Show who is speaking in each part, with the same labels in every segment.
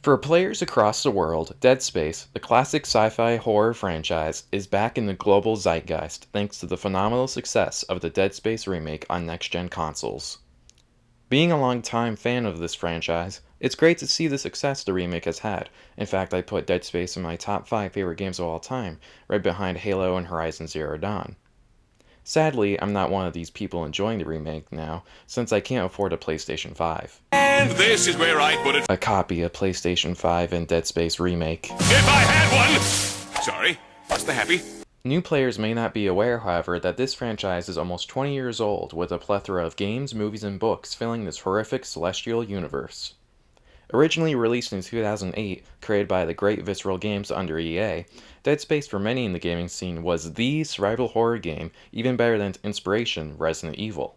Speaker 1: For players across the world, Dead Space, the classic sci-fi horror franchise, is back in the global zeitgeist thanks to the phenomenal success of the Dead Space remake on next-gen consoles. Being a long-time fan of this franchise, it's great to see the success the remake has had. In fact, I put Dead Space in my top 5 favorite games of all time, right behind Halo and Horizon Zero Dawn. Sadly, I'm not one of these people enjoying the remake now, since I can't afford a PlayStation 5.
Speaker 2: And this is where I put it.
Speaker 1: A copy of PlayStation 5 and Dead Space Remake.
Speaker 2: If I had one! Sorry, what's the happy?
Speaker 1: New players may not be aware, however, that this franchise is almost 20 years old, with a plethora of games, movies, and books filling this horrific celestial universe. Originally released in 2008, created by the great Visceral Games under EA, Dead Space for many in the gaming scene was the survival horror game, even better than its inspiration, Resident Evil.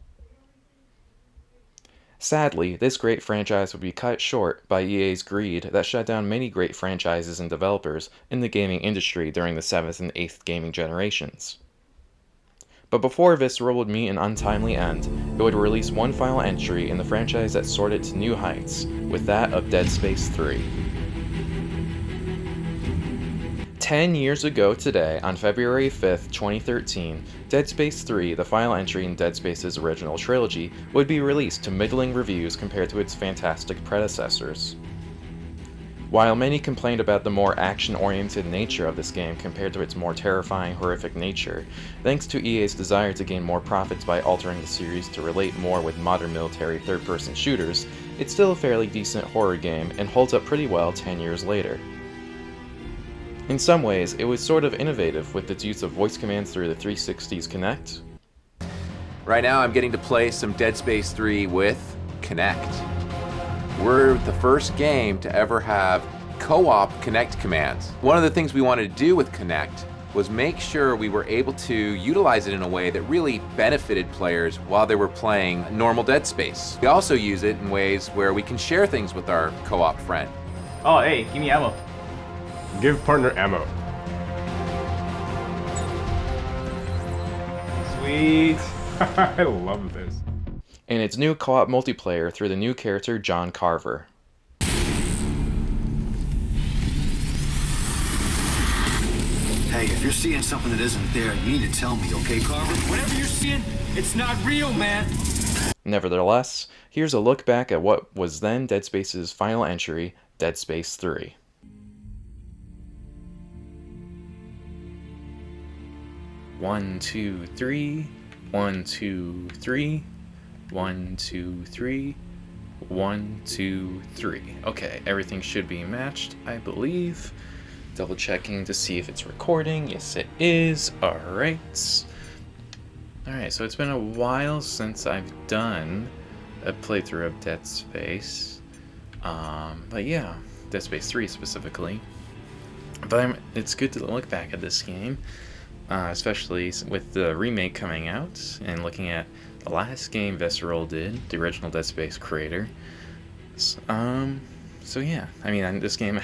Speaker 1: Sadly, this great franchise would be cut short by EA's greed that shut down many great franchises and developers in the gaming industry during the 7th and 8th gaming generations. But before Visceral would meet an untimely end, it would release one final entry in the franchise that soared it to new heights, with that of Dead Space 3. 10 years ago today, on February 5th, 2013, Dead Space 3, the final entry in Dead Space's original trilogy, would be released to middling reviews compared to its fantastic predecessors. While many complained about the more action-oriented nature of this game compared to its more terrifying, horrific nature, thanks to EA's desire to gain more profits by altering the series to relate more with modern military third-person shooters, it's still a fairly decent horror game and holds up pretty well 10 years later. In some ways, it was sort of innovative with its use of voice commands through the 360's Kinect.
Speaker 3: Right now I'm getting to play some Dead Space 3 with Kinect. We're the first game to ever have co-op Kinect commands. One of the things we wanted to do with Kinect was make sure we were able to utilize it in a way that really benefited players while they were playing normal Dead Space. We also use it in ways where we can share things with our co-op friend.
Speaker 4: Oh, hey, give me ammo.
Speaker 5: Give partner ammo.
Speaker 4: Sweet.
Speaker 5: I love this.
Speaker 1: And its new co-op multiplayer through the new character John Carver.
Speaker 6: Hey, if you're seeing something that isn't there, you need to tell me, okay, Carver?
Speaker 7: Whatever you're seeing, it's not real, man.
Speaker 1: Nevertheless, here's a look back at what was then Dead Space's final entry, Dead Space 3. One, two, three. 1, 2, 3. 1, 2, 3. 1, 2, 3. Okay, everything should be matched, I believe. Double checking to see if it's recording. Yes, it is. Alright. Alright, so it's been a while since I've done a playthrough of Dead Space. But yeah, Dead Space 3 specifically. But it's good to look back at this game. Especially with the remake coming out and looking at the last game Visceral did, the original Dead Space creator. So yeah, I mean, this game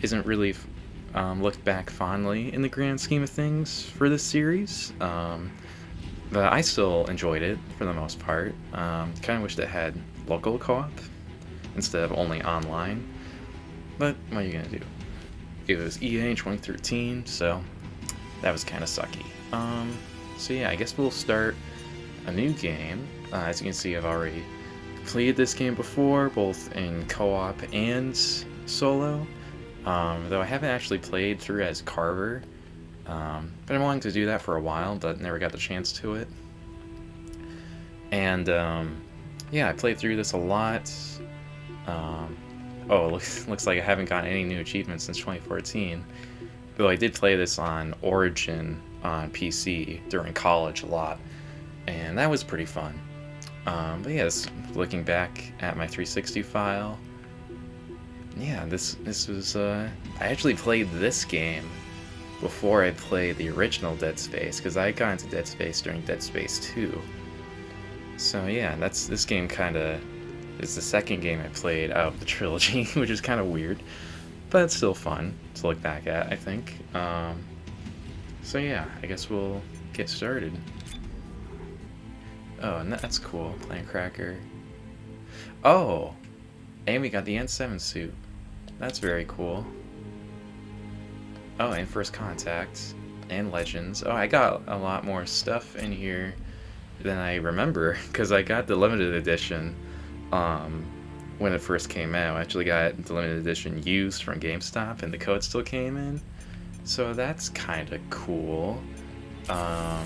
Speaker 1: isn't really looked back fondly in the grand scheme of things for this series, but I still enjoyed it for the most part. Kind of wished it had local co-op instead of only online, but what are you gonna do? It was EA in 2013, so that was kind of sucky. So yeah, I guess we'll start a new game. As you can see, I've already completed this game before, both in co-op and solo. Though I haven't actually played through as Carver. But I'm wanting to do that for a while, but never got the chance to it. And yeah, I played through this a lot. Oh, looks like I haven't gotten any new achievements since 2014. Though I did play this on Origin on PC during college a lot, and that was pretty fun. But yes, looking back at my 360 file, yeah, this was, I actually played this game before I played the original Dead Space, because I got into Dead Space during Dead Space 2. So yeah, this game kinda is the second game I played out of the trilogy, which is kinda weird. But it's still fun to look back at, I think. So yeah, I guess we'll get started. Oh, and that's cool, playing Cracker. Oh! And we got the N7 suit. That's very cool. Oh, and First Contact and Legends. Oh, I got a lot more stuff in here than I remember because I got the limited edition when it first came out. I actually got the limited edition used from GameStop and the code still came in. So that's kind of cool. I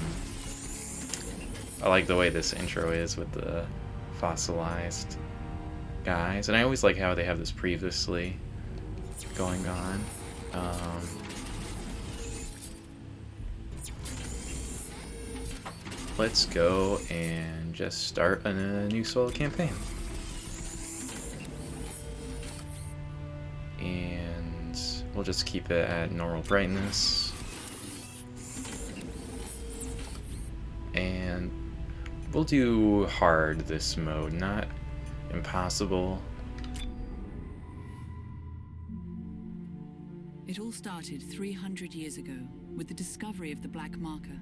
Speaker 1: like the way this intro is with the fossilized guys. And I always like how they have this previously going on. Let's go and just start a new solo campaign. And we'll just keep it at normal brightness. And we'll do hard this mode, not impossible.
Speaker 8: It all started 300 years ago with the discovery of the Black Marker,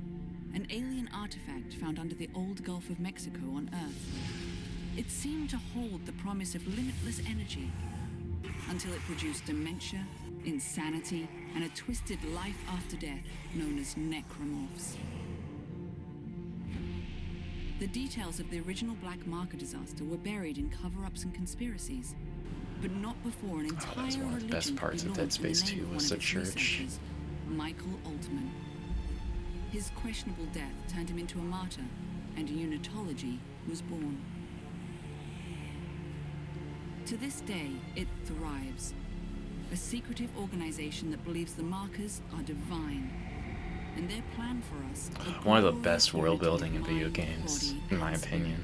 Speaker 8: an alien artifact found under the old Gulf of Mexico on Earth. It seemed to hold the promise of limitless energy until it produced dementia, insanity, and a twisted life after death known as necromorphs. The details of the original Black Marker disaster were buried in cover-ups and conspiracies, but not before an entire
Speaker 1: That's one of the best
Speaker 8: religion
Speaker 1: parts of Dead
Speaker 8: belonged to the
Speaker 1: Space
Speaker 8: name
Speaker 1: 2
Speaker 8: of
Speaker 1: was
Speaker 8: one
Speaker 1: the
Speaker 8: of its
Speaker 1: church.
Speaker 8: researchers, Michael Altman. His questionable death turned him into a martyr, and unitology was born. To this day, it thrives. A secretive organization that believes the markers are divine, and their plan for us,
Speaker 1: One of the best world building in video games, in my opinion.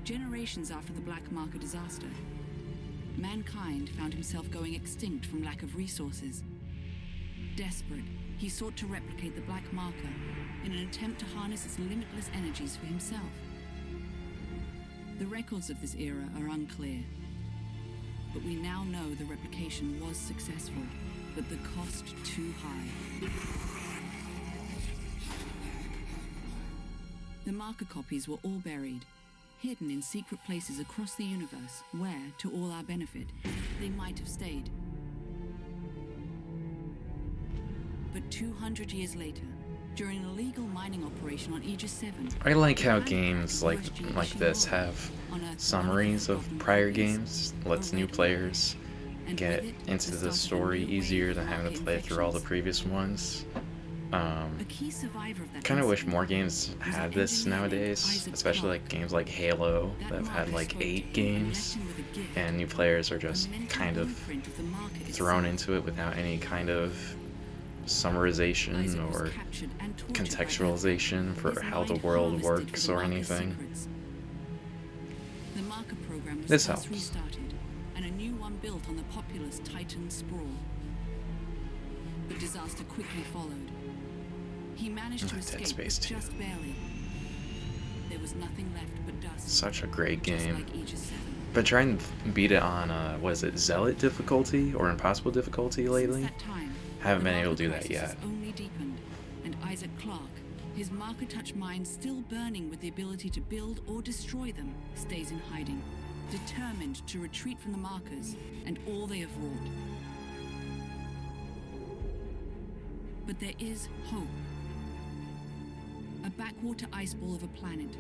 Speaker 8: Generations after the Black Marker disaster, mankind found himself going extinct from lack of resources. Desperate, he sought to replicate the Black Marker in an attempt to harness its limitless energies for himself. The records of this era are unclear, but we now know the replication was successful, but the cost too high. The marker copies were all buried, hidden in secret places across the universe where, to all our benefit, they might have stayed. But 200 years later, during an illegal mining operation on Aegis 7,
Speaker 1: I like how games like this have summaries of prior games, lets new players get into the story easier than having to play through all the previous ones. Kind of wish more games had this nowadays, especially like games like Halo that have had like 8 games, and new players are just kind of thrown into it without any kind of summarization or contextualization for how the world works or anything.
Speaker 8: The marker program was
Speaker 1: This
Speaker 8: thus
Speaker 1: helps.
Speaker 8: restarted, and a new one built on the populous Titan sprawl. But disaster quickly followed. He managed to
Speaker 1: Dead
Speaker 8: escape,
Speaker 1: Space
Speaker 8: but
Speaker 1: 2.
Speaker 8: just barely. There was nothing left but dust.
Speaker 1: Such a great
Speaker 8: just
Speaker 1: game.
Speaker 8: like Aegis 7.
Speaker 1: Been trying to beat it on, was it Zealot difficulty or Impossible difficulty lately?
Speaker 8: Since that time,
Speaker 1: Haven't
Speaker 8: the
Speaker 1: been able to do
Speaker 8: marker
Speaker 1: that
Speaker 8: crisis
Speaker 1: yet.
Speaker 8: has only deepened, and Isaac-Clarke, his marker-touch mind still burning with the ability to build or destroy them, stays in hiding, determined to retreat from the markers and all they have wrought. But there is hope. A backwater ice ball of a planet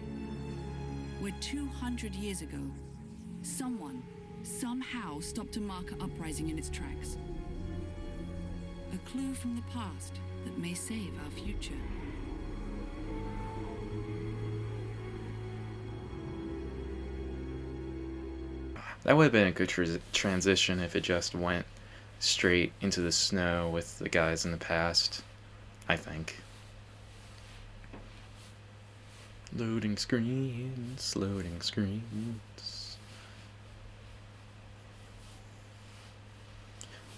Speaker 8: where 200 years ago, someone, somehow stopped a marker uprising in its tracks. A clue from the past that may save our future.
Speaker 1: That would have been a good transition if it just went straight into the snow with the guys in the past, I think. Loading screens, loading screens.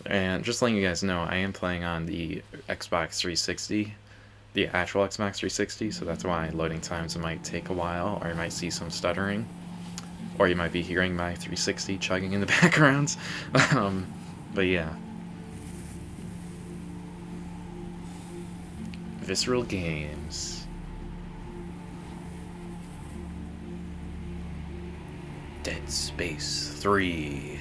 Speaker 1: And just letting you guys know, I am playing on the Xbox 360, the actual Xbox 360, so that's why loading times might take a while, or you might see some stuttering, or you might be hearing my 360 chugging in the background. But yeah. Visceral Games. Dead Space 3.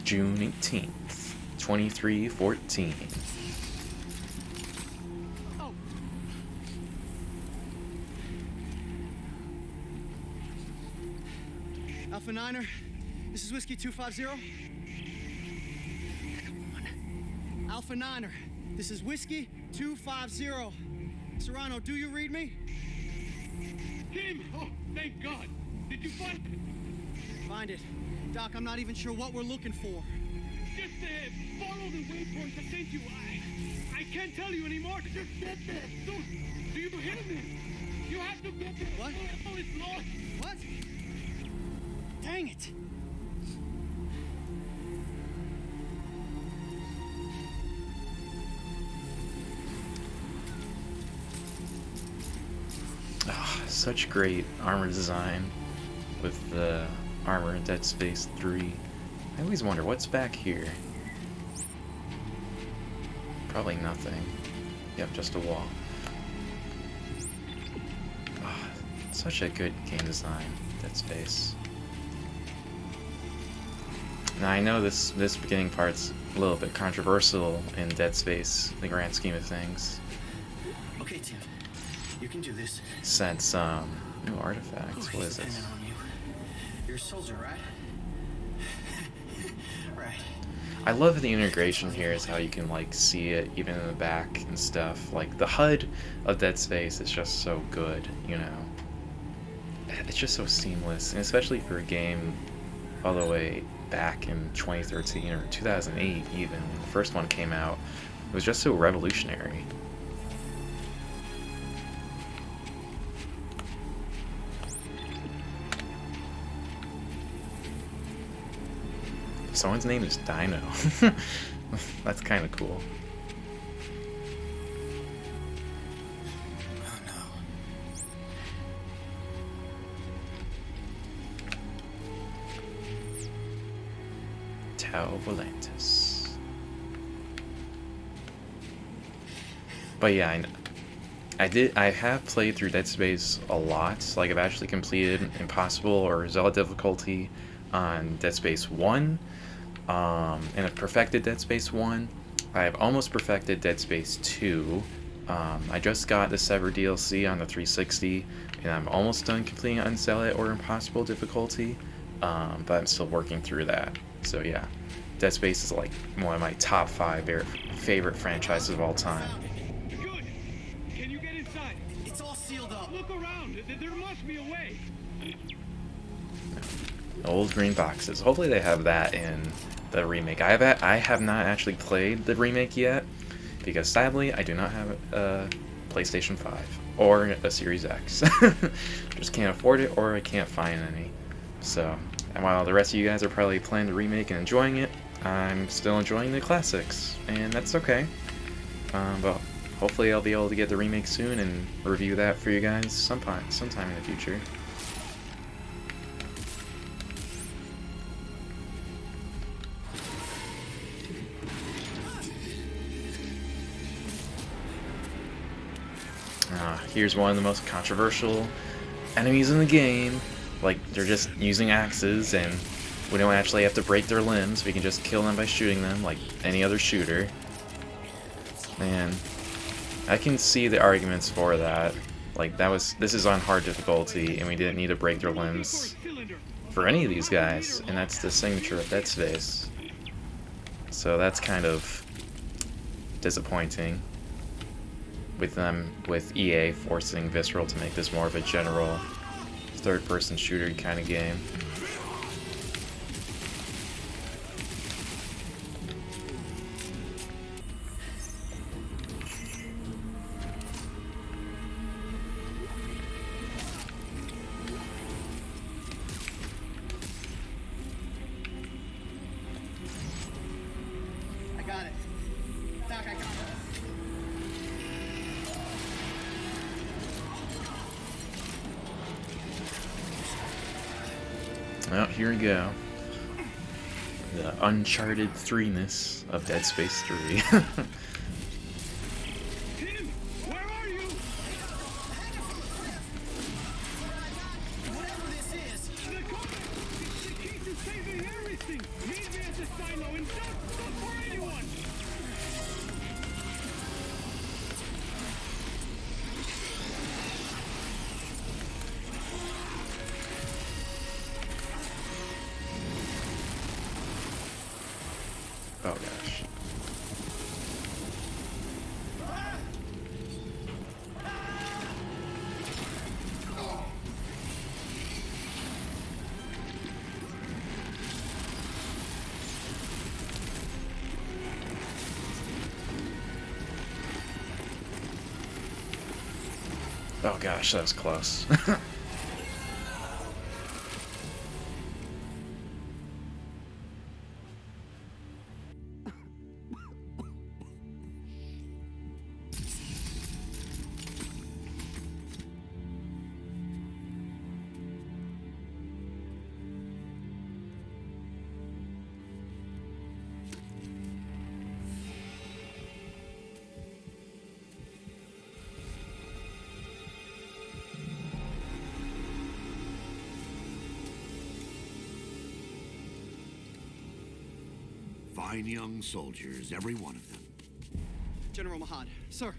Speaker 1: June 18th, 2314.
Speaker 9: Alpha Niner, this is Whiskey 250. Come on. Alpha Niner, this is Whiskey 250. Serrano, do you read me?
Speaker 7: Tim! Oh, thank God! Did you find it?
Speaker 9: Find it. Doc, I'm not even sure what we're looking for.
Speaker 7: Just follow the waypoint I sent you. I can't tell you anymore. Just get there. Do you hear me? You have to get there.
Speaker 9: What?
Speaker 7: Oh, it's lost.
Speaker 9: What? Dang it!
Speaker 1: Oh, such great armor design with the armor in Dead Space 3. I always wonder what's back here. Probably nothing. Yep, just a wall. Oh, such a good game design, Dead Space. Now I know this beginning part's a little bit controversial in Dead Space, in the grand scheme of things.
Speaker 6: Okay, Tim. You can do this.
Speaker 1: Since new artifacts. What is this?
Speaker 6: On you. You're a soldier, right? Right.
Speaker 1: I love the integration here is how you can like see it even in the back and stuff. Like the HUD of Dead Space is just so good, you know. It's just so seamless, and especially for a game all the way back in 2013 or 2008 even when the first one came out. It was just so revolutionary. Someone's name is Dino. That's kind of cool.
Speaker 6: Oh no.
Speaker 1: Tau Volantis. But yeah, I have played through Dead Space a lot. Like I've actually completed Impossible or Zelda difficulty on Dead Space 1. And I've perfected Dead Space 1. I've almost perfected Dead Space 2. I just got the Sever DLC on the 360, and I'm almost done completing Unzealot or Impossible difficulty, but I'm still working through that. So yeah, Dead Space is like one of my top 5 favorite franchises of all time.
Speaker 7: Good. Can you get inside?
Speaker 9: It's all sealed up.
Speaker 7: Look around. There must be a way.
Speaker 1: Old green boxes. Hopefully they have that in the remake. I have not actually played the remake yet, because sadly I do not have a PlayStation 5 or a Series X. Just can't afford it, or I can't find any. So, and while the rest of you guys are probably playing the remake and enjoying it, I'm still enjoying the classics, and that's okay. But hopefully I'll be able to get the remake soon and review that for you guys sometime in the future. Here's one of the most controversial enemies in the game. Like, they're just using axes, and we don't actually have to break their limbs. We can just kill them by shooting them like any other shooter. Man, I can see the arguments for that. Like, this is on hard difficulty, and we didn't need to break their limbs for any of these guys, and that's the signature of Dead Space. So that's kind of disappointing. With EA forcing Visceral to make this more of a general third-person shooter kind of game.
Speaker 9: I got it. Doc, I got it.
Speaker 1: Well, here we go. The Uncharted 3-ness of Dead Space 3. Oh gosh, that was close.
Speaker 6: Fine young soldiers, every one of them.
Speaker 9: General Mahad, sir.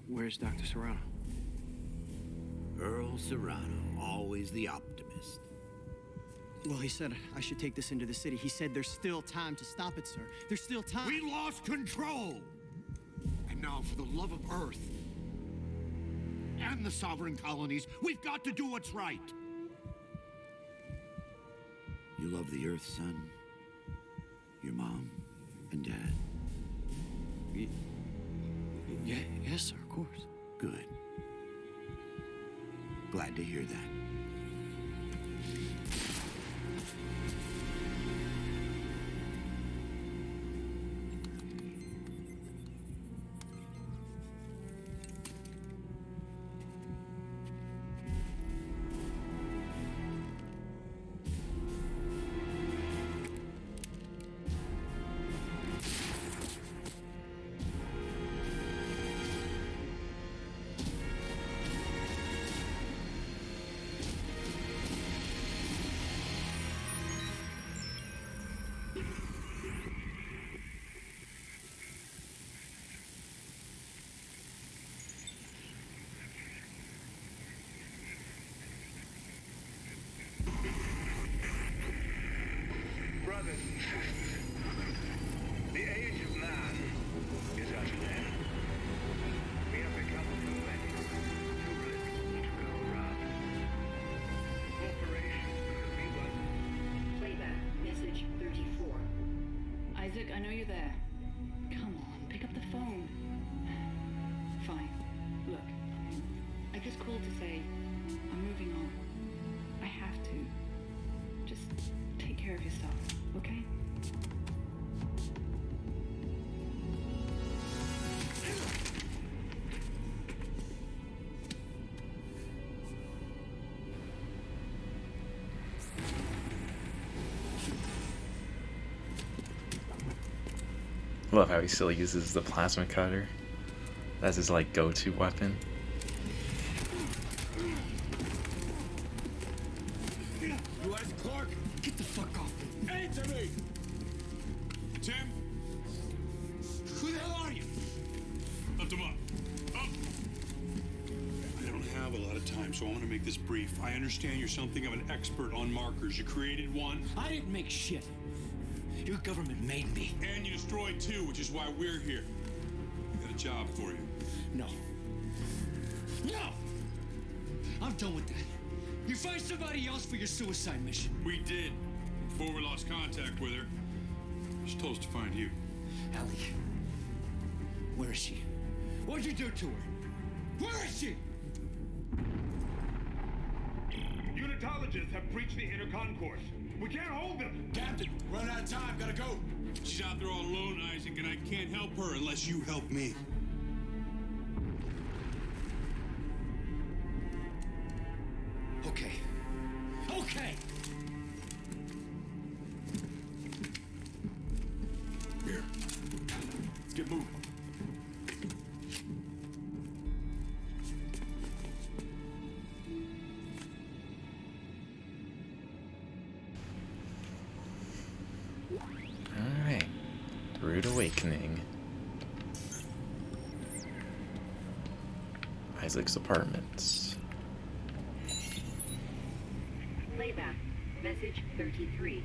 Speaker 9: Where's Dr. Serrano?
Speaker 6: Earl Serrano, always the optimist.
Speaker 9: Well, he said I should take this into the city. He said there's still time to stop it, sir. There's still time.
Speaker 6: We lost control! And now, for the love of Earth and the sovereign colonies, we've got to do what's right. You love the Earth, son? Your mom and dad?
Speaker 9: Yeah, yes, sir, of course.
Speaker 6: Good. Glad to hear that.
Speaker 7: Brothers and sisters, the age of man is at an end. We have become too many, too little to go around. Corporations because we run.
Speaker 8: Playback, message 34. Isaac, I know you're there. Come on, pick up the phone. Fine. Look, I just called to say I'm moving on. I have to. Just take care of yourself, okay?
Speaker 1: Love how he still uses the plasma cutter. That's his like go-to weapon.
Speaker 7: You Isaacclarke?
Speaker 9: Get the fuck off me.
Speaker 7: Answer me! Tim? Who the hell are you? Lift him up. Up! I don't have a lot of time, so I want to make this brief. I understand you're something of an expert on markers. You created one.
Speaker 10: I didn't make shit. Your government made me.
Speaker 7: And you destroyed two, which is why we're here. I got a job for you.
Speaker 10: No. No! I'm done with that. You find somebody else for your suicide mission.
Speaker 7: We did. Before we lost contact with her. She told us to find you.
Speaker 10: Ellie. Where is she? What'd you do to her? Where is she?
Speaker 7: Unitologists have breached the inner concourse. We can't hold them.
Speaker 2: Captain, run out of time. Gotta go. She's out there all alone, Isaac, and I can't help her unless you help me.
Speaker 10: Okay. Okay!
Speaker 2: Here. Let's get moving.
Speaker 1: Alright. Rude Awakening. Isaac's apartments.
Speaker 8: Playback, message 33.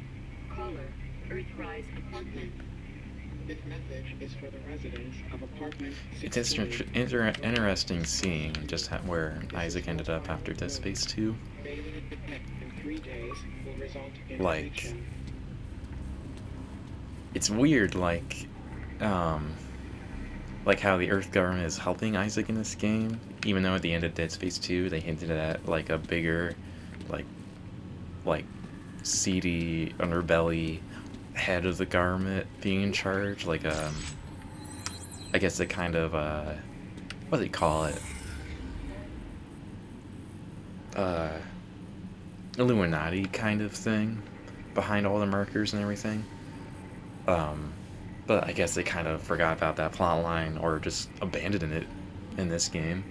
Speaker 8: Caller, Earthrise apartment.
Speaker 11: This message is for the residents of apartment 68.
Speaker 1: It's interesting seeing just where Isaac ended up after Dead Space 2.
Speaker 11: Failing to detect in 3 days will result in
Speaker 1: Like,
Speaker 11: eviction.
Speaker 1: it's weird, like like how the Earth government is helping Isaac in this game, even though at the end of Dead Space 2 they hinted at like a bigger, like seedy underbelly head of the government being in charge, like I guess a kind of what do they call it? Illuminati kind of thing behind all the markers and everything. But I guess they kind of forgot about that plot line or just abandoned it in this game.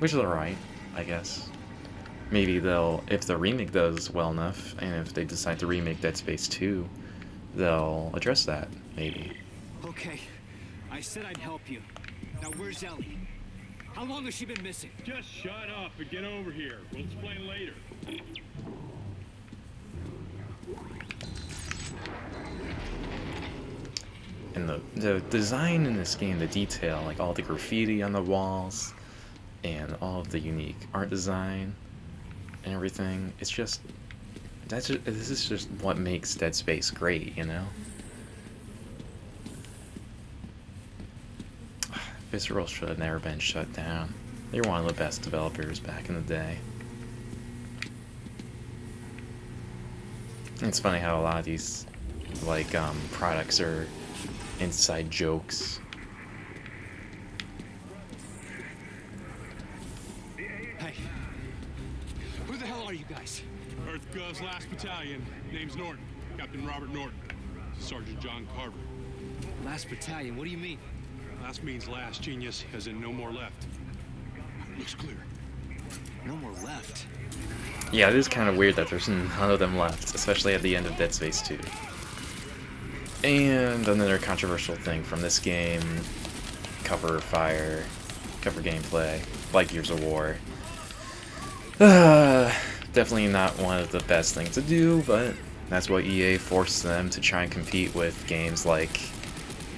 Speaker 1: Which is alright, I guess. Maybe they'll, if the remake does well enough, and if they decide to remake Dead Space 2, they'll address that, maybe.
Speaker 10: Okay, I said I'd help you. Now where's Ellie? How long has she been missing?
Speaker 2: Just shut up and get over here. We'll explain later.
Speaker 1: And the design in this game, the detail, like all the graffiti on the walls, and all of the unique art design, and everything, it's just, this is just what makes Dead Space great, you know? Visceral should have never been shut down. They were one of the best developers back in the day. And it's funny how a lot of these, like, products are inside jokes.
Speaker 10: Hey, who the hell are you guys?
Speaker 2: Earth Gov's last battalion. Name's Norton. Captain Robert Norton. Sergeant John Carver.
Speaker 10: Last battalion, what do you mean?
Speaker 2: Last means last, genius, as in no more left. Looks clear.
Speaker 10: No more left.
Speaker 1: Yeah, it is kind of weird that there's none of them left, especially at the end of Dead Space 2. And another controversial thing from this game, cover gameplay, like Gears of War. Definitely not one of the best things to do, but that's what EA forced them to try and compete with games like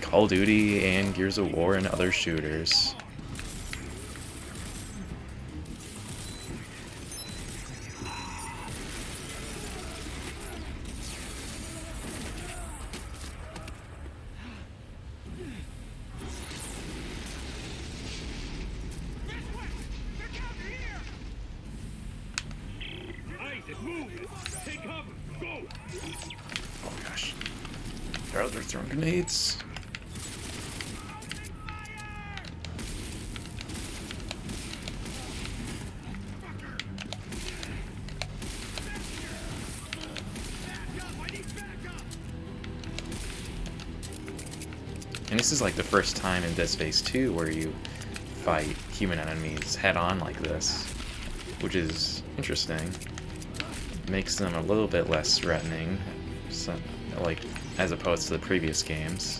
Speaker 1: Call of Duty and Gears of War and other shooters. Oh gosh. They're throwing grenades. And this is like the first time in Dead Space 2 where you fight human enemies head on like this, which is interesting. Makes them a little bit less threatening, so, like, as opposed to the previous games.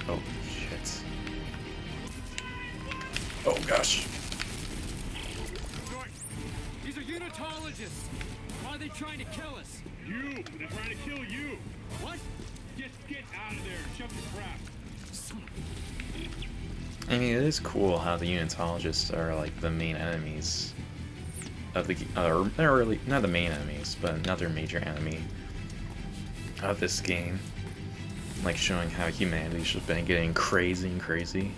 Speaker 1: Oh, shit. Oh, gosh.
Speaker 10: These are unitologists! Why are they trying to kill us?
Speaker 2: You! They're trying to kill you!
Speaker 10: What?
Speaker 2: Just get out of there and shove the crap.
Speaker 1: I mean, it is cool how the unitologists are like the main enemies of the, or not really, not the main enemies, but another major enemy of this game. Like showing how humanity's just been getting crazy and crazy.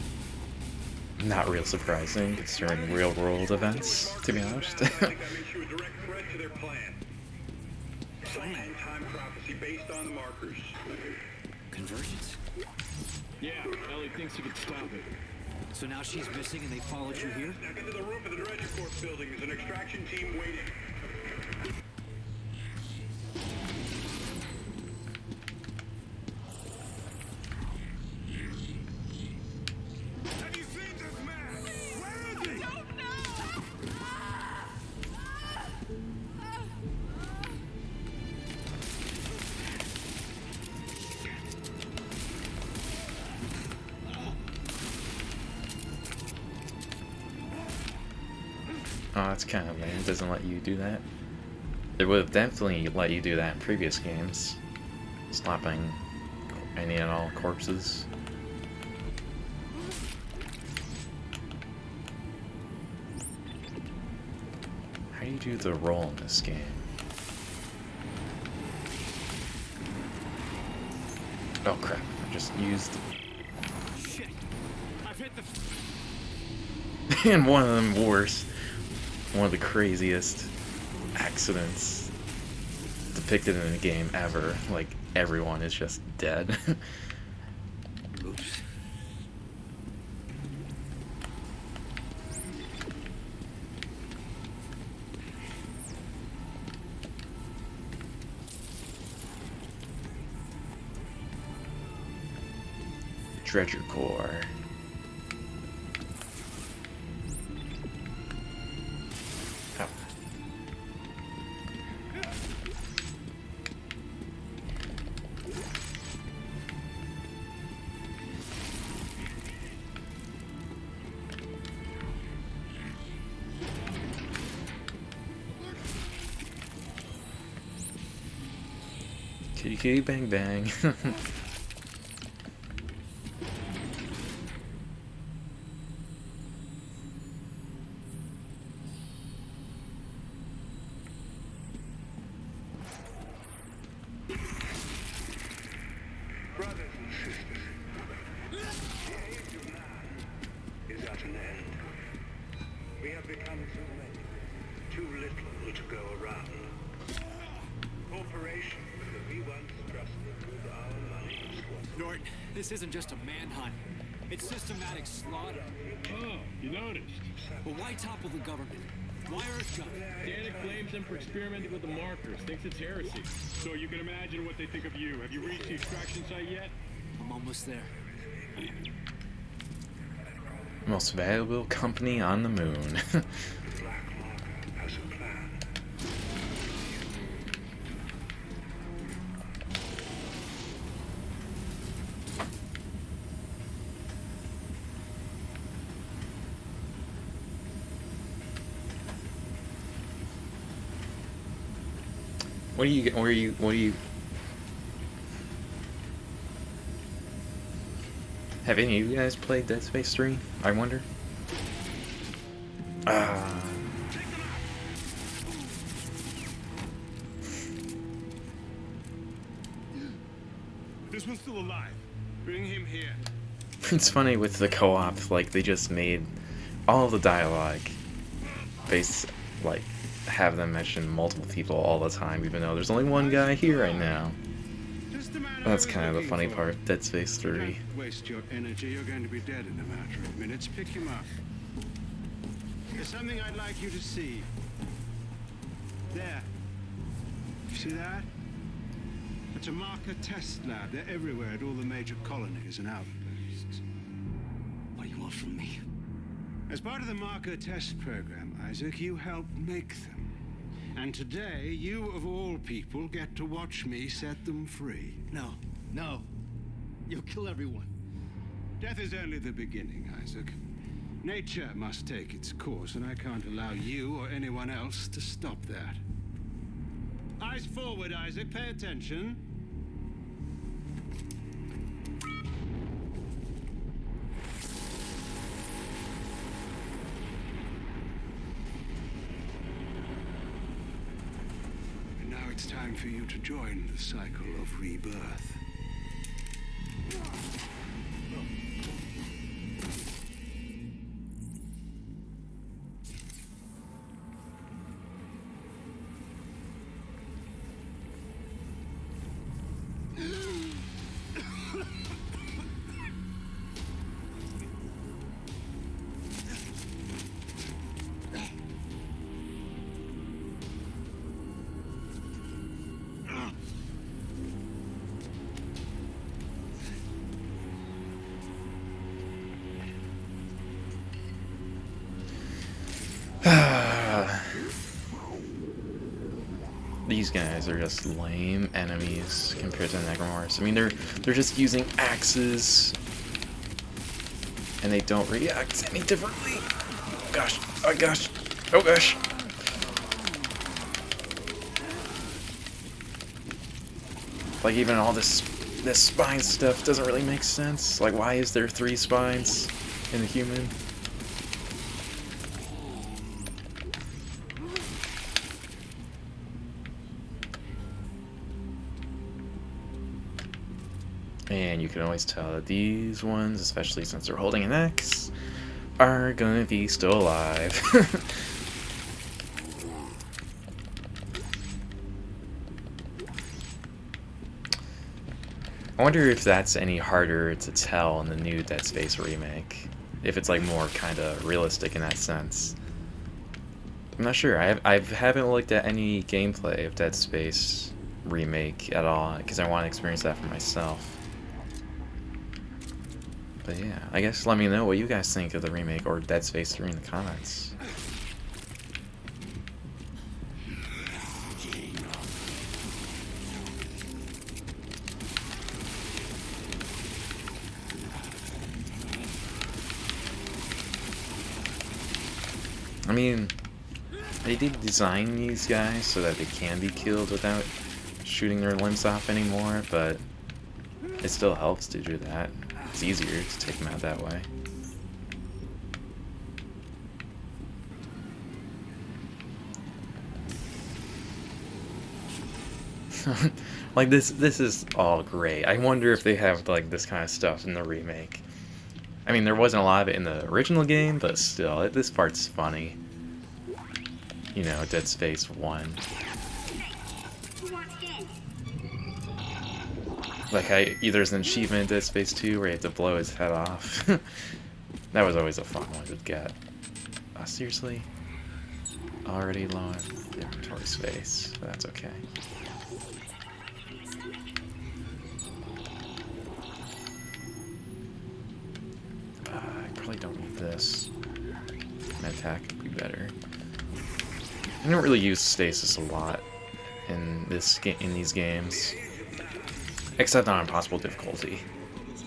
Speaker 1: Not real surprising considering real world events, to be honest.
Speaker 7: I think that makes you a direct threat to their plan. Some end-time prophecy based on the markers.
Speaker 10: Convergence?
Speaker 2: Yeah, Ellie thinks you can stop it.
Speaker 10: So now she's missing and they followed you here?
Speaker 7: Now get to the roof of the Dredger Corp building. There's an extraction team waiting. Have you seen this man? Where is he? Don't know!
Speaker 1: Oh, that's kind of lame. It doesn't let you do that. It would have definitely let you do that in previous games. Slapping any and all corpses. How do you do the roll in this game? Oh crap, I just used...
Speaker 10: Shit! I've hit the...
Speaker 1: and one of them worse. One of the craziest accidents depicted in a game ever. Like, everyone is just dead.
Speaker 10: Oops.
Speaker 1: Treasure core. Oh. Kitty kitty bang bang.
Speaker 12: Brothers and sisters, the age of man is at an end. We have become too many, too little to go around. Corporations that we once trusted with our money squandered.
Speaker 10: Norton, this isn't just a manhunt. It's systematic slaughter.
Speaker 2: Oh, you noticed?
Speaker 10: But why topple the government? Why Earthgun?
Speaker 2: Danik blames them for experimenting with the markers, thinks it's heresy. So you can imagine what they think of you. Have you reached the extraction site yet?
Speaker 10: I'm almost there.
Speaker 1: Most valuable company on the moon. What do you, where you, what do you, have any of you guys played Dead Space 3, I wonder?
Speaker 2: This one's still alive. Bring him here.
Speaker 1: It's funny with the co-op, like, they just made all of the dialogue based, like, have them mention multiple people all the time, even though there's only one guy here right now. That's kind of the funny part. Dead Space 3.
Speaker 12: Waste your energy. You're going to be dead in a matter of minutes. Pick him up. There's something I'd like you to see. There. You see that? It's a marker test lab. They're everywhere at all the major colonies and outposts.
Speaker 10: What do you want from me?
Speaker 12: As part of the marker test program, Isaac, you helped make them. And today, you of all people get to watch me set them free.
Speaker 10: No. No. You'll kill everyone.
Speaker 12: Death is only the beginning, Isaac. Nature must take its course, and I can't allow you or anyone else to stop that. Eyes forward, Isaac. Pay attention. And now it's time for you to join the cycle of rebirth.
Speaker 1: These guys are just lame enemies compared to the Necromorphs. I mean, they're just using axes, and they don't react any differently. Gosh, oh gosh, oh gosh. Like, even all this spine stuff doesn't really make sense. Like, why is there 3 spines in a human? you can always tell that these ones, especially since they're holding an X, are gonna be still alive. I wonder if that's any harder to tell in the new Dead Space Remake. If it's like more kind of realistic in that sense. I'm not sure. I haven't looked at any gameplay of Dead Space Remake at all because I want to experience that for myself. But yeah, I guess let me know what you guys think of the remake or Dead Space 3 in the comments. I mean, they did design these guys so that they can be killed without shooting their limbs off anymore, but it still helps to do that. It's easier to take them out that way. Like this is all great. I wonder if they have like this kind of stuff in the remake. I mean, there wasn't a lot of it in the original game, but still, this part's funny. You know, Dead Space 1. Like, there's an achievement in Dead Space 2 where you have to blow his head off. That was always a fun one to get. Seriously? Already low on inventory space. But that's okay. I probably don't need this. My attack would be better. I don't really use stasis a lot in these games, except on impossible difficulty.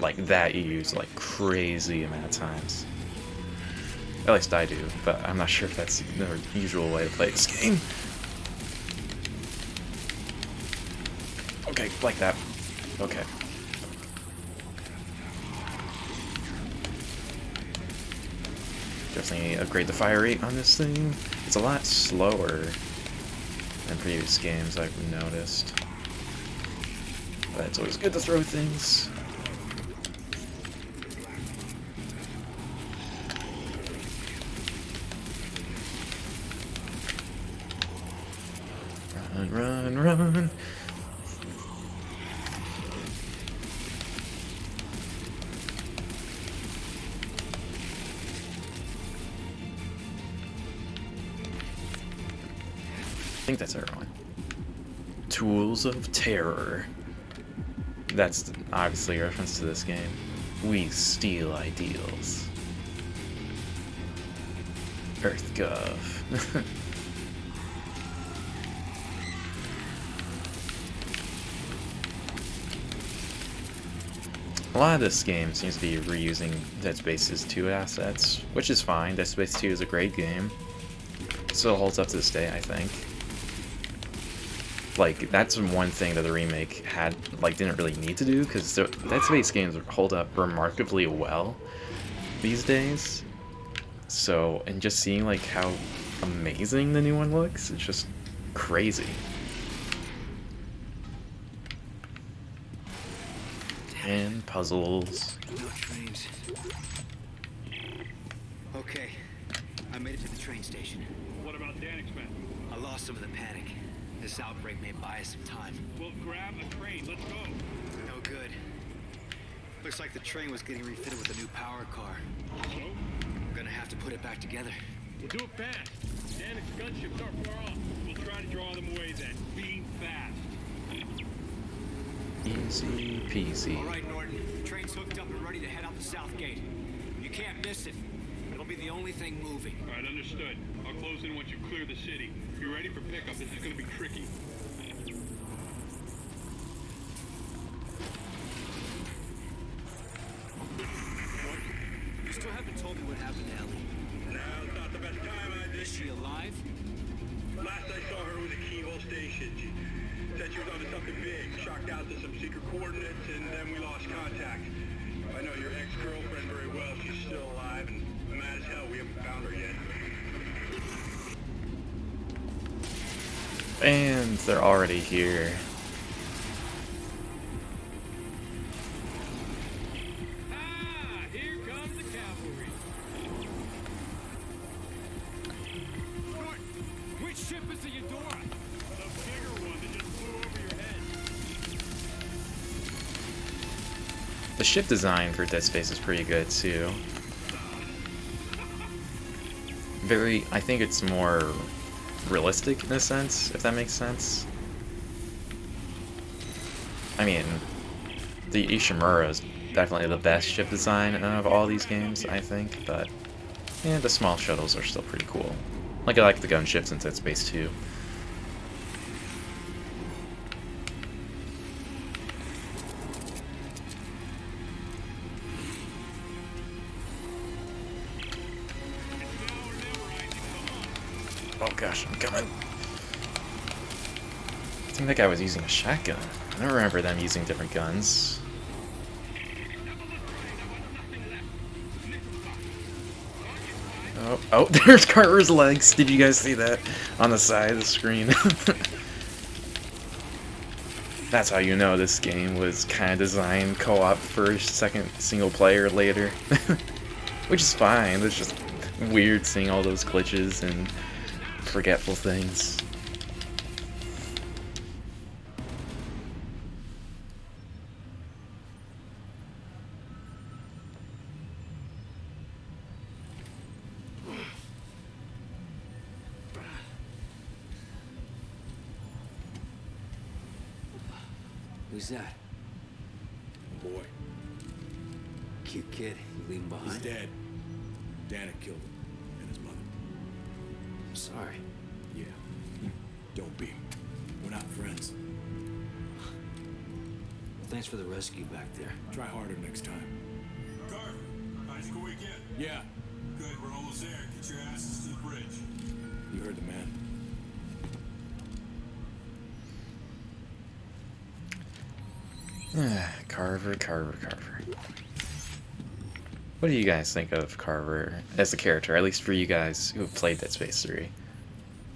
Speaker 1: Like that, you use like crazy amount of times. At least I do, but I'm not sure if that's the usual way to play this game. Okay, like that. Okay. Definitely upgrade the fire rate on this thing. It's a lot slower than previous games I've noticed. But it's always good to throw things. Run, run, run. I think that's everyone. Tools of Terror. That's obviously a reference to this game. We steal ideals. EarthGov. A lot of this game seems to be reusing Dead Space's 2 assets, which is fine. Dead Space 2 is a great game. It still holds up to this day, I think. Like, that's one thing that the remake didn't really need to do, because Dead Space games hold up remarkably well these days. So, and just seeing, like, how amazing the new one looks, it's just crazy. And puzzles.
Speaker 10: No trains. Okay, I made it to the train station.
Speaker 2: What about Danik's men?
Speaker 10: I lost some of the panic. This outbreak may buy us some time.
Speaker 2: Well, grab a train. Let's go.
Speaker 10: No good. Looks like the train was getting refitted with a new power car.
Speaker 2: So?
Speaker 10: I'm gonna have to put it back together.
Speaker 2: We'll do it fast. Danik's gunships aren't far off. We'll try to draw them away then. Be fast.
Speaker 1: Easy peasy.
Speaker 10: All right, Norton. The train's hooked up and ready to head out the south gate. You can't miss it. It'll be the only thing moving.
Speaker 2: All right, understood. I'll close in once you clear the city. If you're ready for pickup, this is going to be tricky.
Speaker 10: You still haven't told me what happened to Ellie.
Speaker 7: No, it's not the best time I did.
Speaker 10: Is she alive?
Speaker 7: Last I saw her was a keyhole station. She said she was onto something big, shocked out to some secret coordinates, and then we lost contact. I know your ex-girlfriend very well. She's still alive, and mad as hell we haven't found her yet.
Speaker 1: And they're already here. The ship design for Dead Space is pretty good too. I think it's more realistic in a sense, if that makes sense. I mean, the Ishimura is definitely the best ship design of all these games, I think, but yeah, the small shuttles are still pretty cool. Like, I like the gunships in Dead Space 2. Oh gosh, I'm coming. I think that guy was using a shotgun. I don't remember them using different guns. Oh, there's Carver's legs. Did you guys see that on the side of the screen? That's how you know this game was kind of designed co-op first, second single player later. Which is fine. It's just weird seeing all those glitches and forgetful things.
Speaker 13: Who's that?
Speaker 7: Boy.
Speaker 13: Cute kid. You leave him behind?
Speaker 7: He's dead. Dana killed him. And his mother.
Speaker 13: I'm sorry.
Speaker 7: Yeah. Don't be. We're not friends.
Speaker 13: Well, thanks for the rescue back there.
Speaker 7: Try harder next time. Carver, how'd you go weekend? Yeah. Good, we're almost there. Get your asses to the bridge. You heard the man.
Speaker 1: Carver. What do you guys think of Carver as a character, at least for you guys who have played Dead Space 3?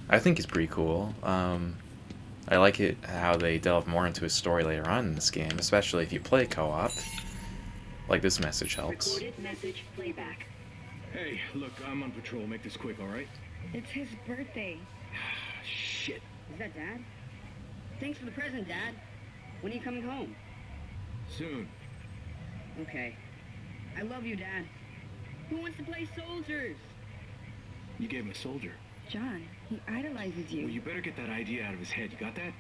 Speaker 1: I think he's pretty cool. I like it how they delve more into his story later on in this game, especially if you play co-op. Like, this message helps.
Speaker 11: Recorded message playback.
Speaker 2: Hey, look, I'm on patrol. Make this quick, all right?
Speaker 14: It's his birthday.
Speaker 2: Shit.
Speaker 14: Is that Dad? Thanks for the present, Dad. When are you coming home?
Speaker 2: Soon.
Speaker 14: Okay. I love you, Dad. Who wants to play soldiers?
Speaker 2: You gave him a soldier.
Speaker 14: John, he idolizes you.
Speaker 2: Well, you better get that idea out of his head. You got that?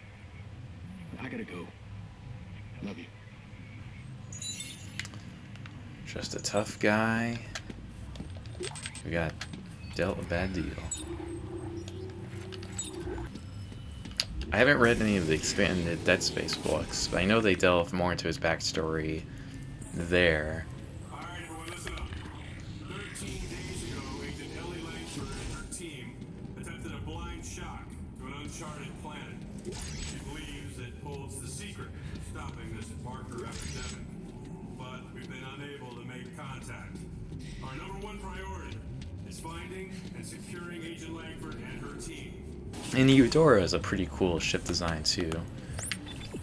Speaker 2: I gotta go. Love you.
Speaker 1: Just a tough guy. We got dealt a bad deal. I haven't read any of the expanded Dead Space books, but I know they delve more into his backstory there.
Speaker 7: Alright, everyone, listen up. 13 days ago, Agent Ellie Langford and her team attempted a blind shock to an uncharted planet. She believes it holds the secret to stopping this marker epidemic. But we've been unable to make contact. Our number one priority is finding and securing Agent Langford and her team.
Speaker 1: And Eudora is a pretty cool ship design too.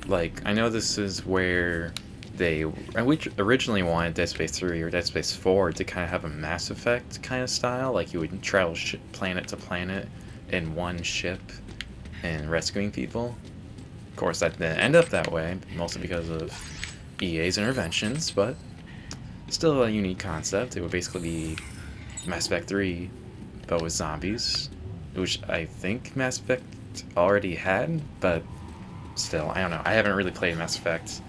Speaker 1: Like, I know this is where they originally wanted Dead Space 3 or Dead Space 4 to kind of have a Mass Effect kind of style, like you would travel planet to planet in one ship and rescuing people. Of course, that didn't end up that way, mostly because of EA's interventions, but still a unique concept. It would basically be Mass Effect 3, but with zombies, which I think Mass Effect already had, but still, I don't know. I haven't really played Mass Effect,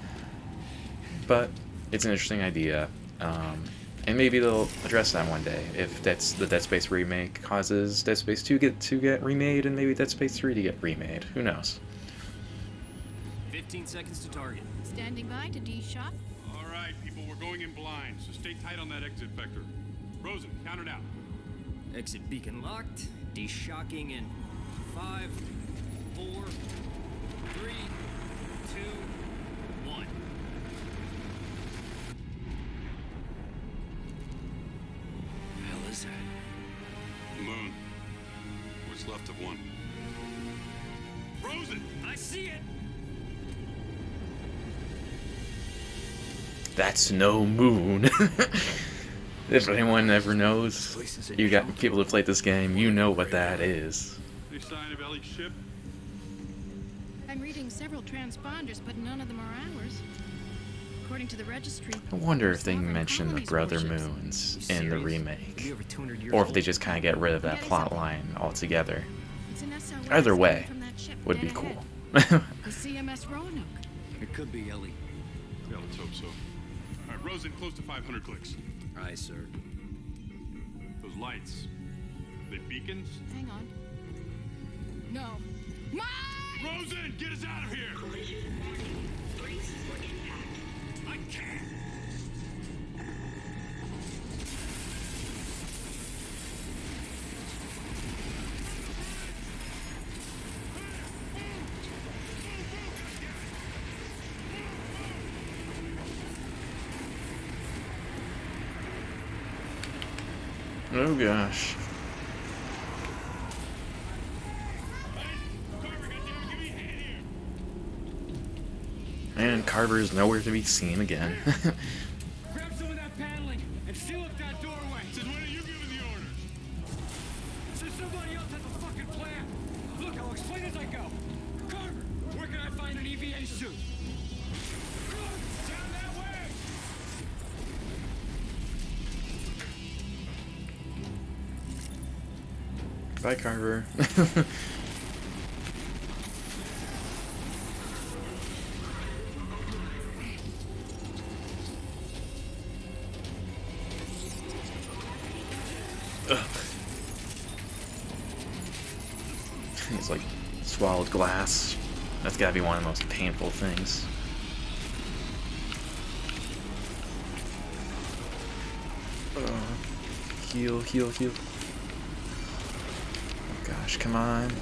Speaker 1: but it's an interesting idea, and maybe they'll address that one day if that's the Dead Space remake causes Dead Space 2 to get remade, and maybe Dead Space 3 to get remade. Who knows?
Speaker 13: 15 seconds to target.
Speaker 15: Standing by to D-shot.
Speaker 7: All right, people, we're going in blind, so stay tight on that exit vector. Rosen, count it out.
Speaker 13: Exit beacon locked. De-shocking in 5, 4, 3, 2, 1.
Speaker 7: The hell is that? The moon. What's left of one. Rosen!
Speaker 13: I see it!
Speaker 1: That's no moon. If anyone ever knows, you got people who played this game, you know what that is.
Speaker 7: Any sign of Ellie's ship?
Speaker 15: I'm reading several transponders, but none of them are ours. According to the registry,
Speaker 1: I wonder if they mention the brother moons in the remake, or if they just kind of get rid of that plot line altogether.
Speaker 15: it's an SOS
Speaker 1: Either way,
Speaker 15: from that ship
Speaker 1: would be
Speaker 15: dead
Speaker 1: cool.
Speaker 15: ahead. The CMS Roanoke.
Speaker 13: It could be Ellie.
Speaker 7: Yeah, let's hope so. All right, Rosen, close to 500 clicks.
Speaker 13: Aye, sir.
Speaker 7: Those lights, they beacons?
Speaker 15: Hang on. No.
Speaker 7: Rosen, get us out of here! I can't.
Speaker 1: Oh gosh. And Carver's nowhere to be seen again.
Speaker 10: Grab some of that paneling and seal up that doorway.
Speaker 7: Since when are you giving the orders?
Speaker 10: Since somebody else has a fucking plan. Look, I'll explain as I go. Carver, where can I find an EVA suit? Down that way!
Speaker 1: Bye, Carver. Ugh. He's like swallowed glass. That's gotta be one of the most painful things. Heal, heal, heal. Oh gosh, come on.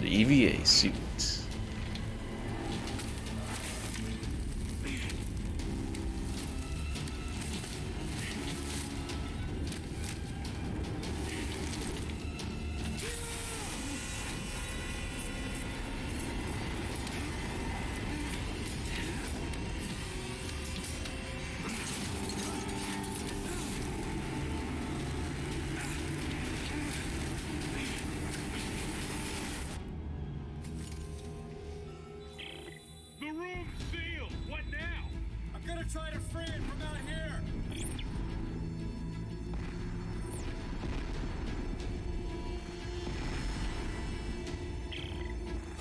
Speaker 1: The EVA suit.
Speaker 2: The room's sealed. What now?
Speaker 10: I'm gonna try to free it from out here.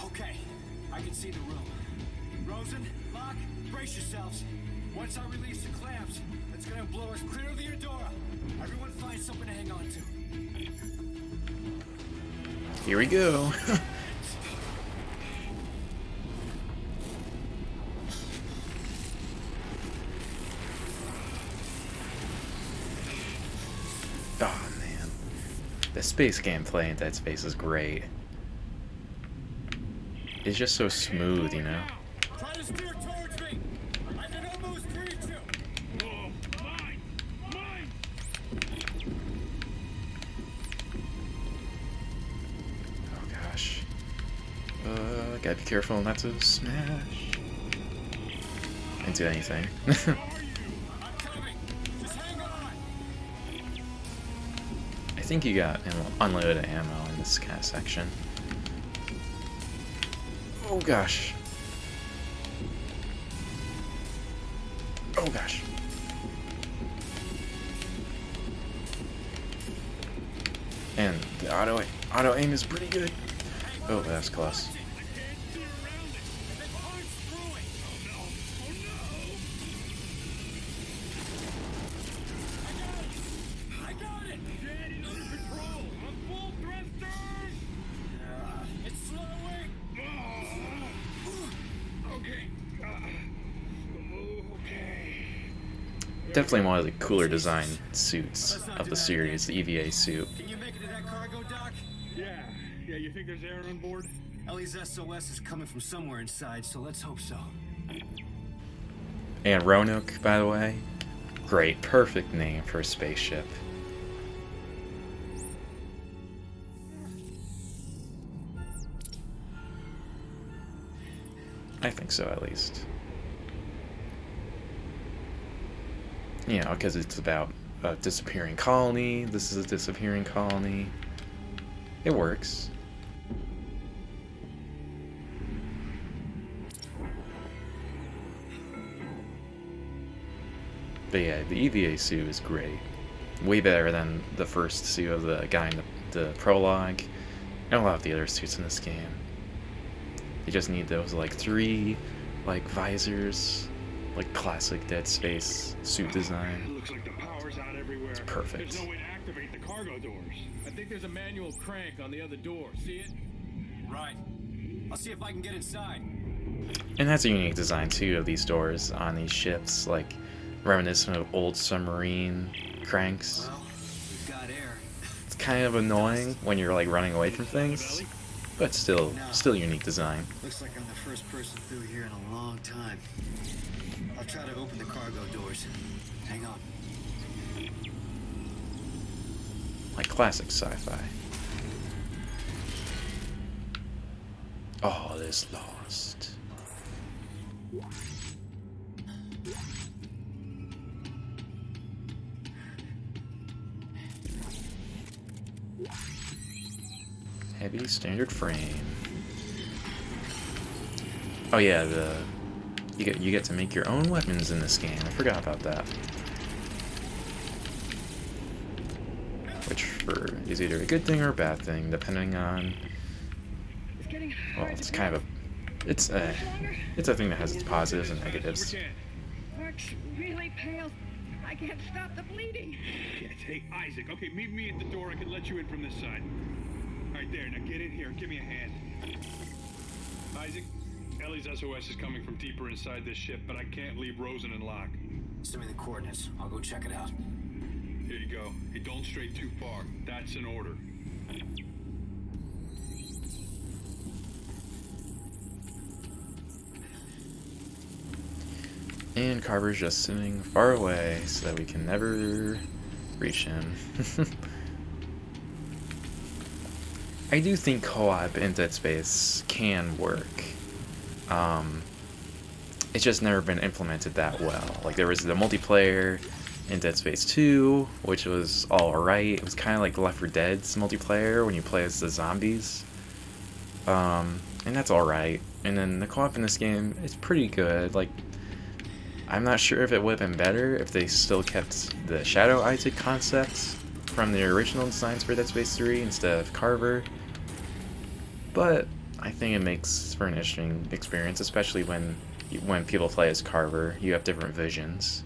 Speaker 10: Okay, I can see the room. Rosen, Locke, brace yourselves. Once I release the clamps, it's gonna blow us clear of the Eudora. Everyone find something to hang on to.
Speaker 1: Here we go. Oh man, the space gameplay in Dead Space is great. It's just so smooth, you know.
Speaker 10: Try to steer towards me. I can almost reach you.
Speaker 2: Oh, mine! Mine!
Speaker 1: Oh gosh. Gotta be careful not to smash. Can't do anything.
Speaker 10: I'm coming. Just hang on.
Speaker 1: I think you got unlimited ammo in this kind of section. Oh gosh. Oh gosh. And the auto aim is pretty good. Oh, that's close.
Speaker 10: I got it.
Speaker 2: Daddy's under control. I'm full thrusters.
Speaker 10: It's slowing.
Speaker 2: Okay. Okay.
Speaker 1: Definitely one of the cooler design suits of the series, the EVA suit.
Speaker 10: Can you make it to that cargo dock?
Speaker 2: Yeah. Yeah, you think there's air on board?
Speaker 10: Ellie's SOS is coming from somewhere inside, so let's hope so.
Speaker 1: And Roanoke, by the way, great, perfect name for a spaceship. I think so, at least. You know, because it's about a disappearing colony. This is a disappearing colony. It works. But yeah, the EVA suit is great. Way better than the first suit of the guy in the prologue, and a lot of the other suits in this game. You just need those like 3 like visors, like classic Dead Space suit design.
Speaker 2: Looks like the power's out everywhere.
Speaker 1: It's perfect.
Speaker 2: There's no way to activate the cargo doors. I think there's a manual crank on the other door. See it?
Speaker 10: Right. I'll see if I can get inside.
Speaker 1: And that's a unique design too of these doors on these ships, like reminiscent of old submarine cranks.
Speaker 10: Well, we've got air.
Speaker 1: It's kind of annoying when you're like running away from things, but still unique design.
Speaker 9: Looks like I'm the first person through here in a long time. I'll try to open the cargo doors. Hang on.
Speaker 1: Like classic sci-fi. All is lost. Heavy standard frame. Oh yeah, you get to make your own weapons in this game. I forgot about that. Which is either a good thing or a bad thing, depending on. Well, it's kind of it's a thing that has its positives and negatives.
Speaker 14: Mark's really pale. I can't stop the bleeding.
Speaker 2: Yes, hey, Isaac. Okay, meet me at the door. I can let you in from this side. Right there. Now get in here and give me a hand. Isaac, Ellie's SOS is coming from deeper inside this ship, but I can't leave Rosen and Locke.
Speaker 10: Send me the coordinates. I'll go check it out.
Speaker 2: Here you go. Hey, don't stray too far. That's an order.
Speaker 1: And Carver's just sitting far away so that we can never reach him. I do think co-op in Dead Space can work. It's just never been implemented that well. Like there was the multiplayer in Dead Space 2, which was alright. It was kind of like Left 4 Dead's multiplayer when you play as the zombies. And that's alright. And then the co-op in this game is pretty good. Like, I'm not sure if it would have been better if they still kept the Shadow Isaac concept from the original designs for Dead Space 3 instead of Carver. But I think it makes for an interesting experience, especially when people play as Carver. You have different visions.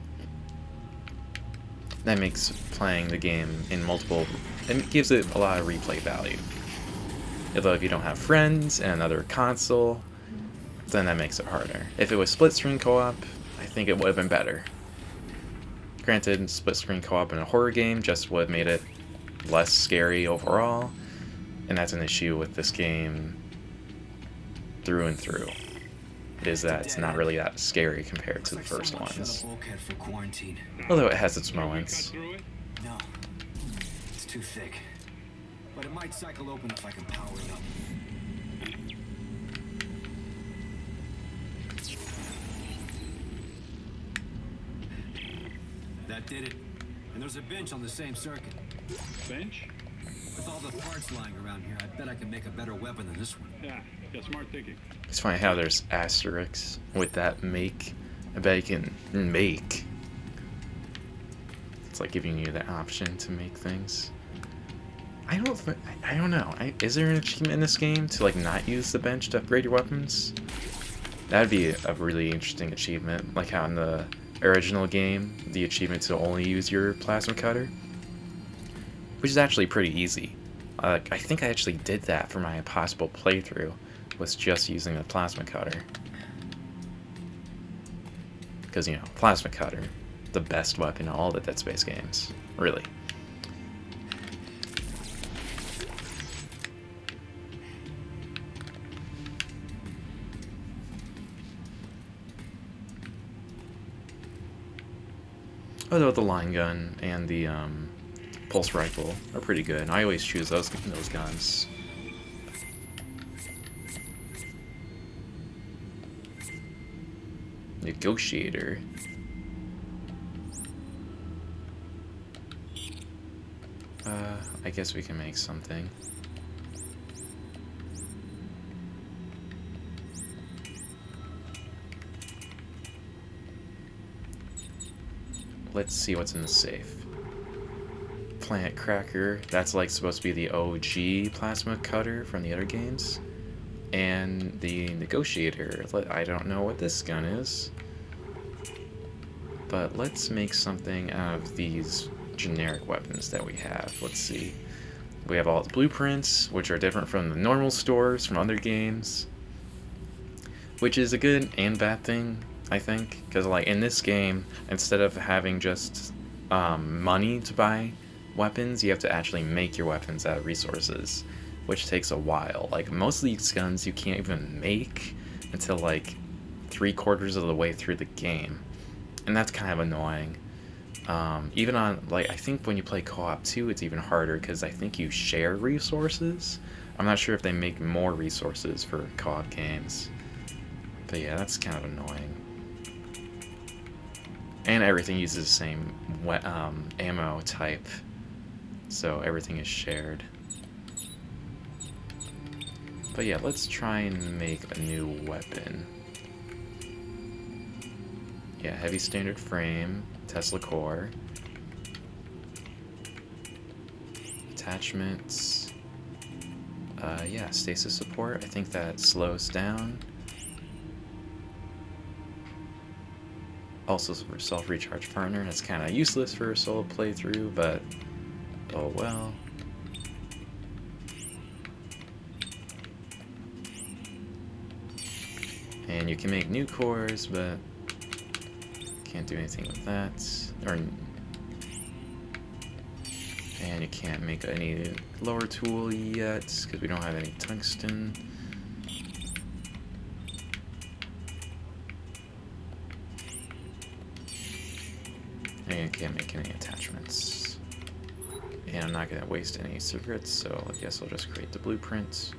Speaker 1: That makes playing the game in multiple, and gives it a lot of replay value. Although if you don't have friends and another console, then that makes it harder. If it was split screen co-op, I think it would have been better. Granted, split screen co-op in a horror game just would have made it less scary overall, and that's an issue with this game through and through. Is that it's not really that scary compared to the first ones. Although it has its moments.
Speaker 10: No, it's too thick. But it might cycle open if I can power it up. That did it. And there's a bench on the same circuit.
Speaker 2: Bench?
Speaker 10: With all the parts lying around here, I bet I can make a better weapon than this one.
Speaker 2: Yeah, smart thinking.
Speaker 1: It's funny how there's asterisks with that make. I bet you can make. It's like giving you the option to make things. I don't know. Is there an achievement in this game to like not use the bench to upgrade your weapons? That'd be a really interesting achievement, like how in the original game, the achievement to only use your plasma cutter, which is actually pretty easy. I think I actually did that for my possible playthrough, was just using the plasma cutter. Because, you know, plasma cutter, the best weapon in all the Dead Space games, really. Although the line gun and the pulse rifle are pretty good. I always choose those guns. Negotiator. I guess we can make something. let's see what's in the safe. Plant Cracker, that's like supposed to be the OG plasma cutter from the other games. And the Negotiator, I don't know what this gun is. But let's make something out of these generic weapons that we have. Let's see. We have all the blueprints, which are different from the normal stores from other games. Which is a good and bad thing, I think. Because like in this game, instead of having just money to buy weapons, you have to actually make your weapons out of resources, which takes a while. Like most of these guns you can't even make until like 3/4 of the way through the game, and that's kind of annoying. Even on, like, I think when you play co-op too, it's even harder because I think you share resources. I'm not sure if they make more resources for co-op games, but yeah, that's kind of annoying. And everything uses the same ammo type, so everything is shared. But yeah, let's try and make a new weapon. Yeah, heavy standard frame, Tesla core. Attachments. Yeah, stasis support. I think that slows down. Also for self-recharge partner. That's kind of useless for a solo playthrough, but oh well. And you can make new cores, but can't do anything with that. And you can't make any lower tool yet because we don't have any tungsten. And you can't make any attachments. And I'm not going to waste any secrets, so I guess I'll just create the blueprints.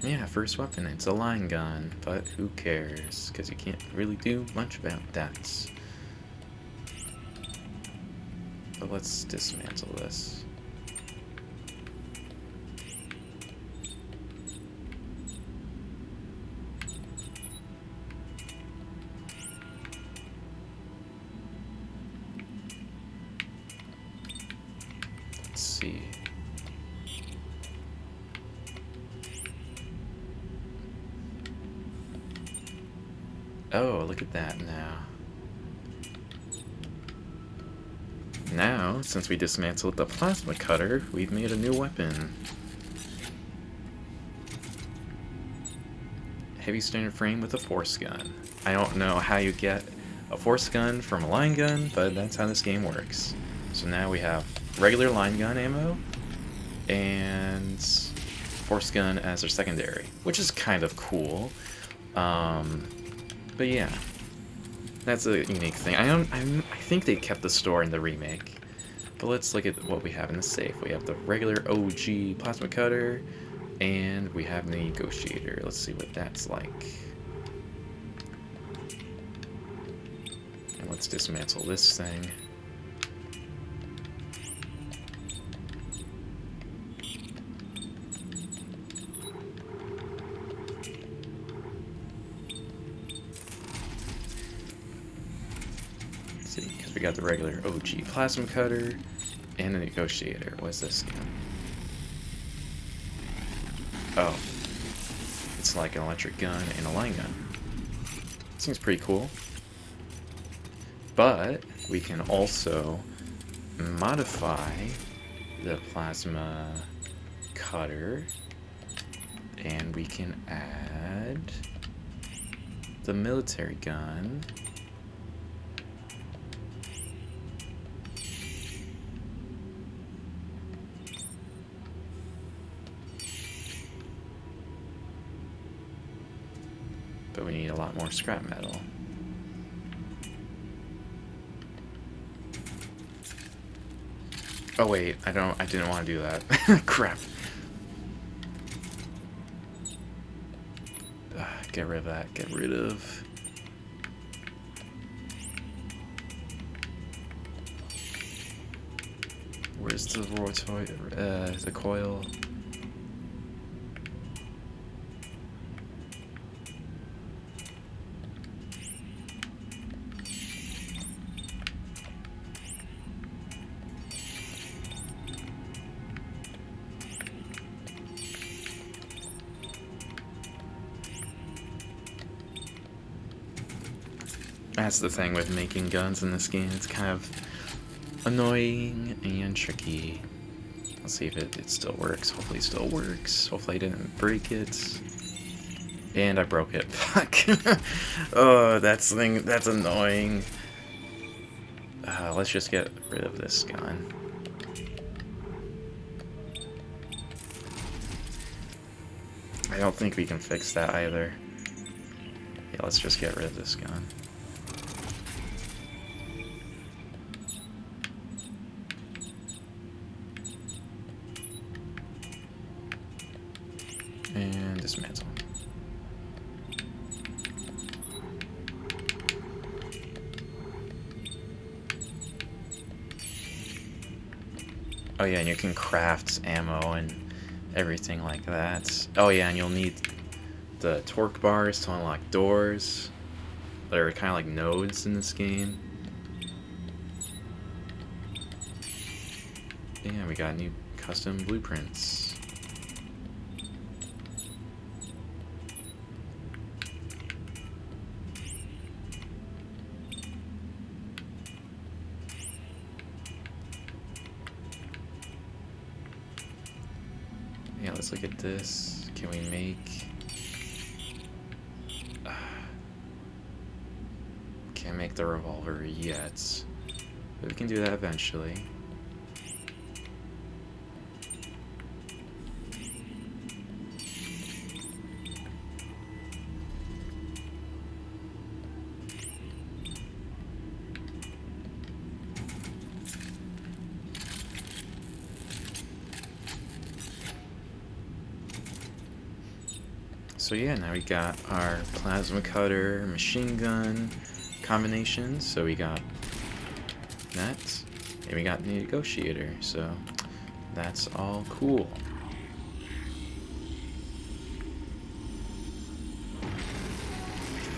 Speaker 1: Yeah, first weapon, it's a line gun, but who cares, because you can't really do much about that. But let's dismantle this. Let's see. Oh, look at that now. Now, since we dismantled the plasma cutter, we've made a new weapon. Heavy standard frame with a force gun. I don't know how you get a force gun from a line gun, but that's how this game works. So now we have regular line gun ammo and force gun as our secondary, which is kind of cool. But yeah, that's a unique thing. I think they kept the store in the remake. But let's look at what we have in the safe. We have the regular OG plasma cutter, and we have the negotiator. Let's see what that's like. And let's dismantle this thing. Because we got the regular OG plasma cutter and the negotiator. What's this gun? Oh, it's like an electric gun and a line gun. Seems pretty cool. But we can also modify the plasma cutter, and we can add the military gun. But we need a lot more scrap metal. Oh wait, I didn't want to do that. Crap. Get rid of that, get rid of. Where's just the the coil. That's the thing with making guns in this game. It's kind of annoying and tricky. Let's see if it still works. Hopefully it still works. Hopefully I didn't break it. And I broke it. Fuck. Oh, that's annoying. Let's just get rid of this gun. I don't think we can fix that either. Yeah, let's just get rid of this gun. And dismantle. Oh yeah, and you can craft ammo and everything like that. Oh yeah, and you'll need the torque bars to unlock doors that are kind of like nodes in this game. Yeah, we got new custom blueprints. Yeah, let's look at this. Can we make... Can't make the revolver yet, but we can do that eventually. So yeah, now we got our plasma cutter, machine gun combination. So we got that, and we got the negotiator. So that's all cool. I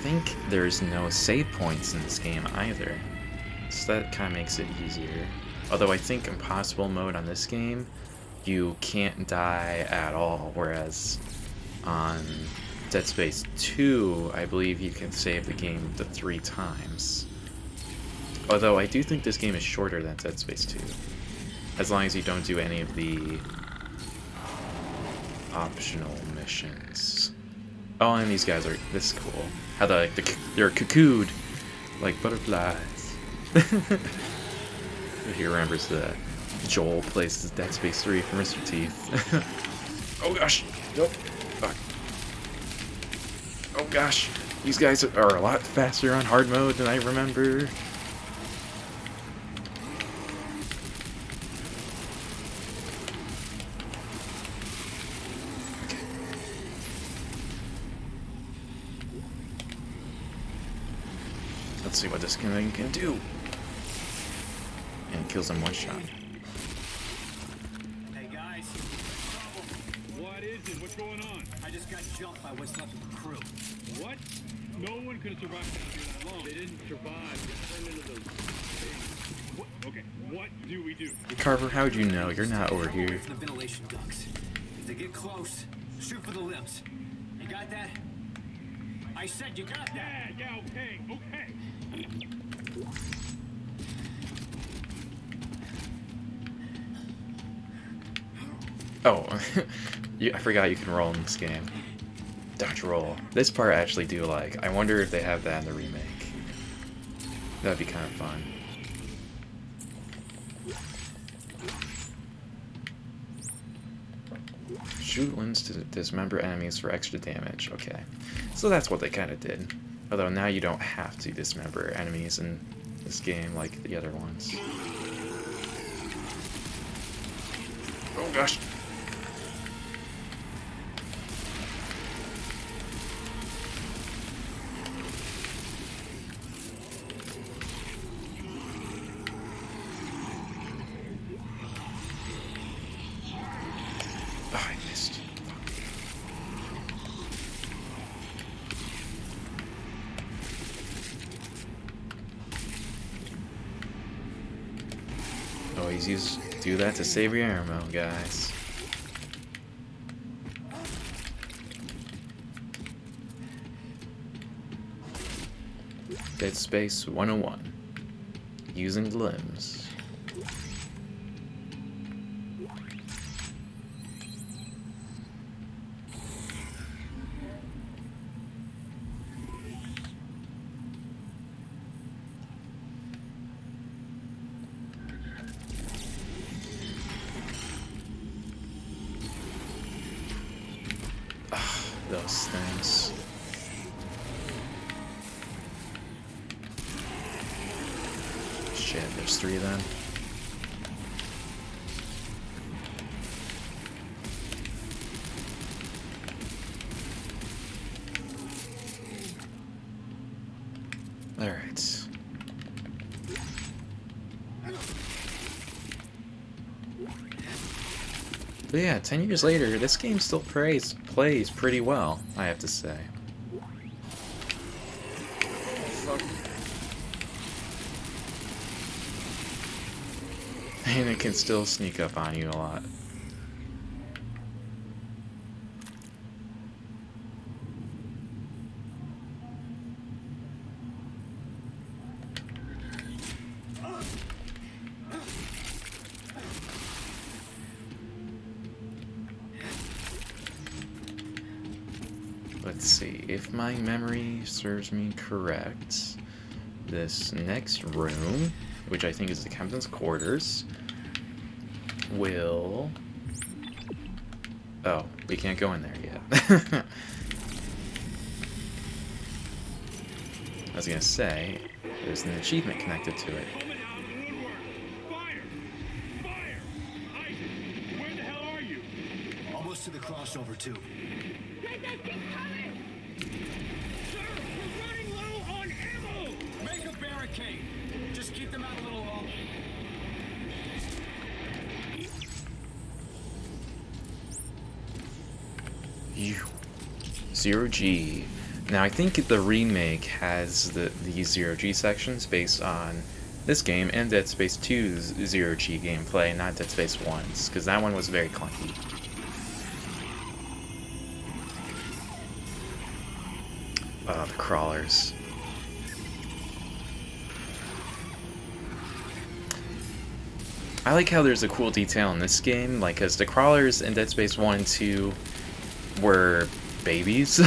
Speaker 1: think there's no save points in this game either, so that kind of makes it easier. Although I think impossible mode on this game, you can't die at all, whereas on Dead Space 2, I believe you can save the game up to 3 times. Although I do think this game is shorter than Dead Space 2, as long as you don't do any of the optional missions. Oh, and these guys are, this is cool. How they're cocooned like butterflies. He remembers that Joel plays Dead Space 3 from Mr. Teeth. Oh gosh, nope. Fuck. Oh gosh, these guys are a lot faster on hard mode than I remember. Let's see what this thing can do. And kills him one shot.
Speaker 10: Hey guys.
Speaker 2: What is it? What's going on?
Speaker 10: I just got jumped by what's left of the crew.
Speaker 2: What? No one could have survived down here that long. They didn't survive. They turned into those things. What? Okay, what do we do?
Speaker 1: Carver, how'd you know? You're not over here.
Speaker 10: From the ventilation ducts. If they get close, shoot for the limbs. You got that? I said you got that.
Speaker 2: Yeah, okay, okay.
Speaker 1: Oh, I forgot you can roll in this game. Dodge roll. This part I actually do like. I wonder if they have that in the remake. That'd be kind of fun. Shoot limbs to dismember enemies for extra damage. Okay, so that's what they kind of did. Although now you don't have to dismember enemies in this game like the other ones. Oh gosh. Please do that to save your ammo, guys. Dead Space 101. Using limbs. Those things. Shit, there's 3 of them. Alright. But yeah, 10 years later, this game still plays pretty well, I have to say. Fuck. And it can still sneak up on you a lot. Let's see, if my memory serves me correct, this next room, which I think is the captain's quarters, will... Oh, we can't go in there yet. I was gonna say, there's an achievement connected to it.
Speaker 10: Almost to the crossover tube. Make a barricade. Just keep them out a little longer.
Speaker 1: Zero G. Now I think the remake has these Zero G sections based on this game and Dead Space 2's Zero G gameplay, not Dead Space 1's, because that one was very clunky. Oh, the crawlers. I like how there's a cool detail in this game, like, because the crawlers in Dead Space 1 and 2 were babies,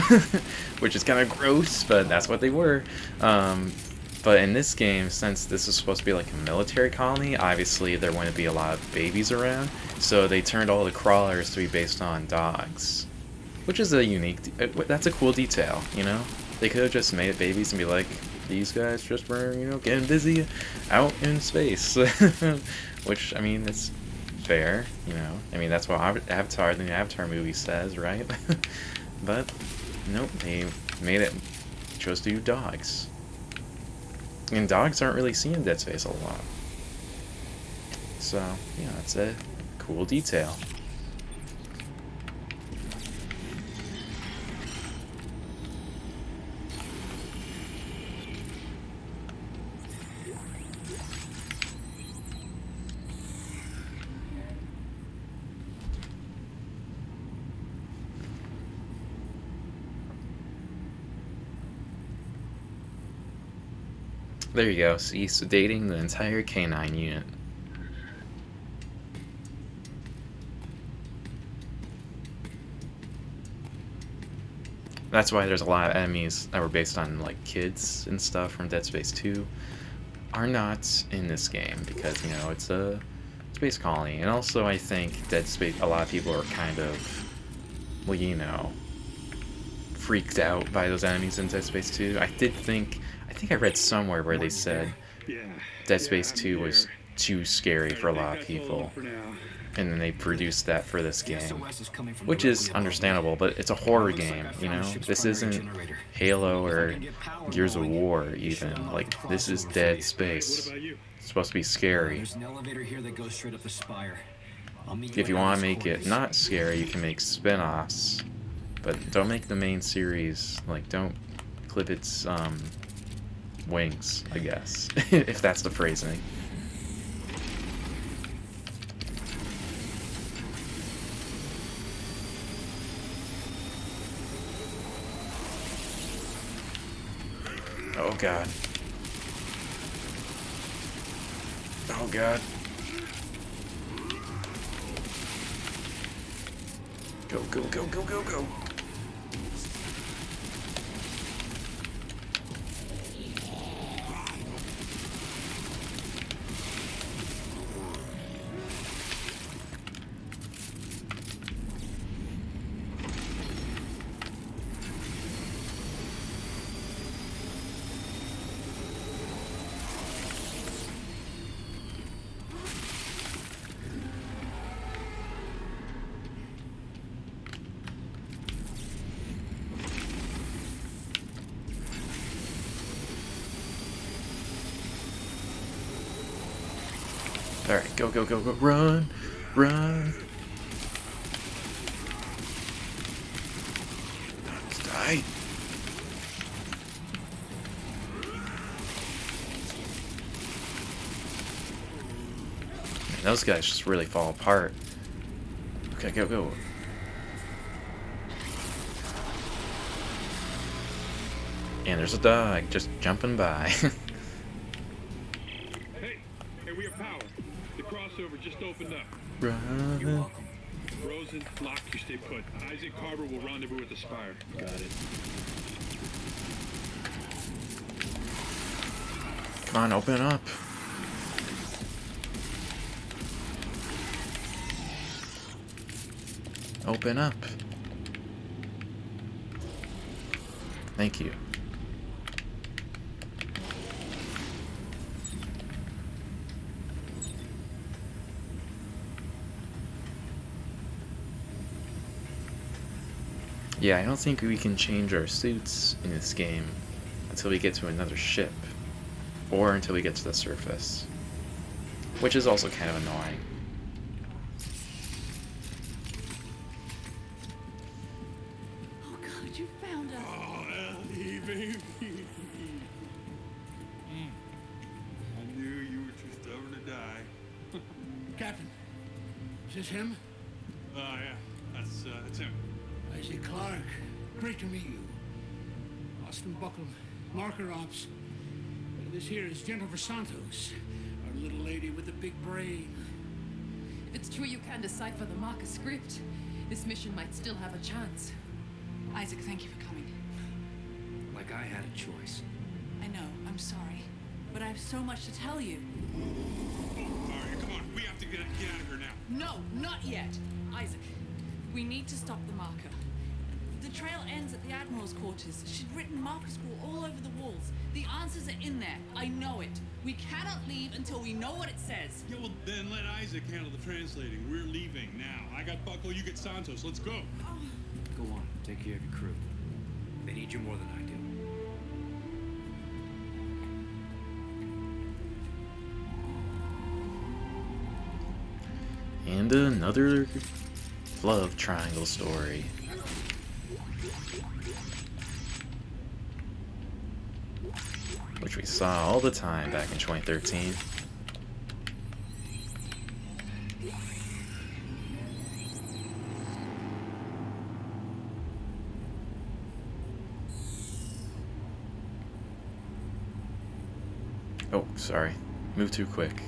Speaker 1: which is kind of gross, but that's what they were. But in this game, since this is supposed to be like a military colony, obviously there wouldn't be a lot of babies around, so they turned all the crawlers to be based on dogs, which is a unique, that's a cool detail, you know? They could have just made it babies and be like, these guys just were, you know, getting busy out in space. Which, I mean, it's fair, you know. I mean, that's what Avatar, the Avatar movie says, right? But, nope, they made it, chose to do dogs. And dogs aren't really seen in Dead Space a lot. So, yeah, that's a cool detail. There you go, see, sedating the entire canine unit. That's why there's a lot of enemies that were based on, like, kids and stuff from Dead Space 2 are not in this game, because, you know, it's a space colony. And also, I think Dead Space, a lot of people are kind of, well, you know, freaked out by those enemies in Dead Space 2. I think I read somewhere where they said Dead Space 2 was too scary for a lot of people, and then they produced that for this game, which is understandable, but it's a horror game, you know? This isn't Halo or Gears of War, even. Like, this is Dead Space. It's supposed to be scary. If you want to make it not scary, you can make spin-offs, but don't make the main series, like, don't clip its, wings, I guess, if that's the phrasing. Oh god. Oh god. Go, go, go, go, go, go. Alright, go, go, go, go, run, run. Let's die. Man, those guys just really fall apart. Okay, go, go. And there's a dog just jumping by.
Speaker 2: We have power. The crossover just opened up.
Speaker 1: Run.
Speaker 2: You're welcome. Rosen, Locke, you stay put. Isaac Carver will rendezvous with the Spire. Got it.
Speaker 1: Come on, open up. Open up. Thank you. Yeah, I don't think we can change our suits in this game until we get to another ship, or until we get to the surface, which is also kind of annoying.
Speaker 8: Oh God, you found us.
Speaker 7: Oh, Ellie, baby. I knew you were too stubborn to die.
Speaker 12: Captain, is this him?
Speaker 7: Yeah, that's him.
Speaker 12: Isaacclarke, great to meet you. Austin Buckle, Marker Ops. This here is Jennifer Santos, our little lady with the big brain.
Speaker 15: If it's true you can decipher the marker script, this mission might still have a chance.
Speaker 8: Isaac, thank you for coming.
Speaker 13: Like I had a choice.
Speaker 8: I know, I'm sorry. But I have so much to tell you.
Speaker 7: Oh, all right, come on. We have to get out of here now.
Speaker 8: No, not yet. Isaac, we need to stop the marker. The trail ends at the Admiral's quarters. She'd written marker scroll all over the walls. The answers are in there. I know it. We cannot leave until we know what it says.
Speaker 7: Yeah, well, then let Isaac handle the translating. We're leaving now. I got Buckle, you get Santos. Let's go.
Speaker 13: Go on, take care of your crew. They need you more than I do.
Speaker 1: And another love triangle story. Which we saw all the time back in 2013. Oh, sorry. Moved too quick.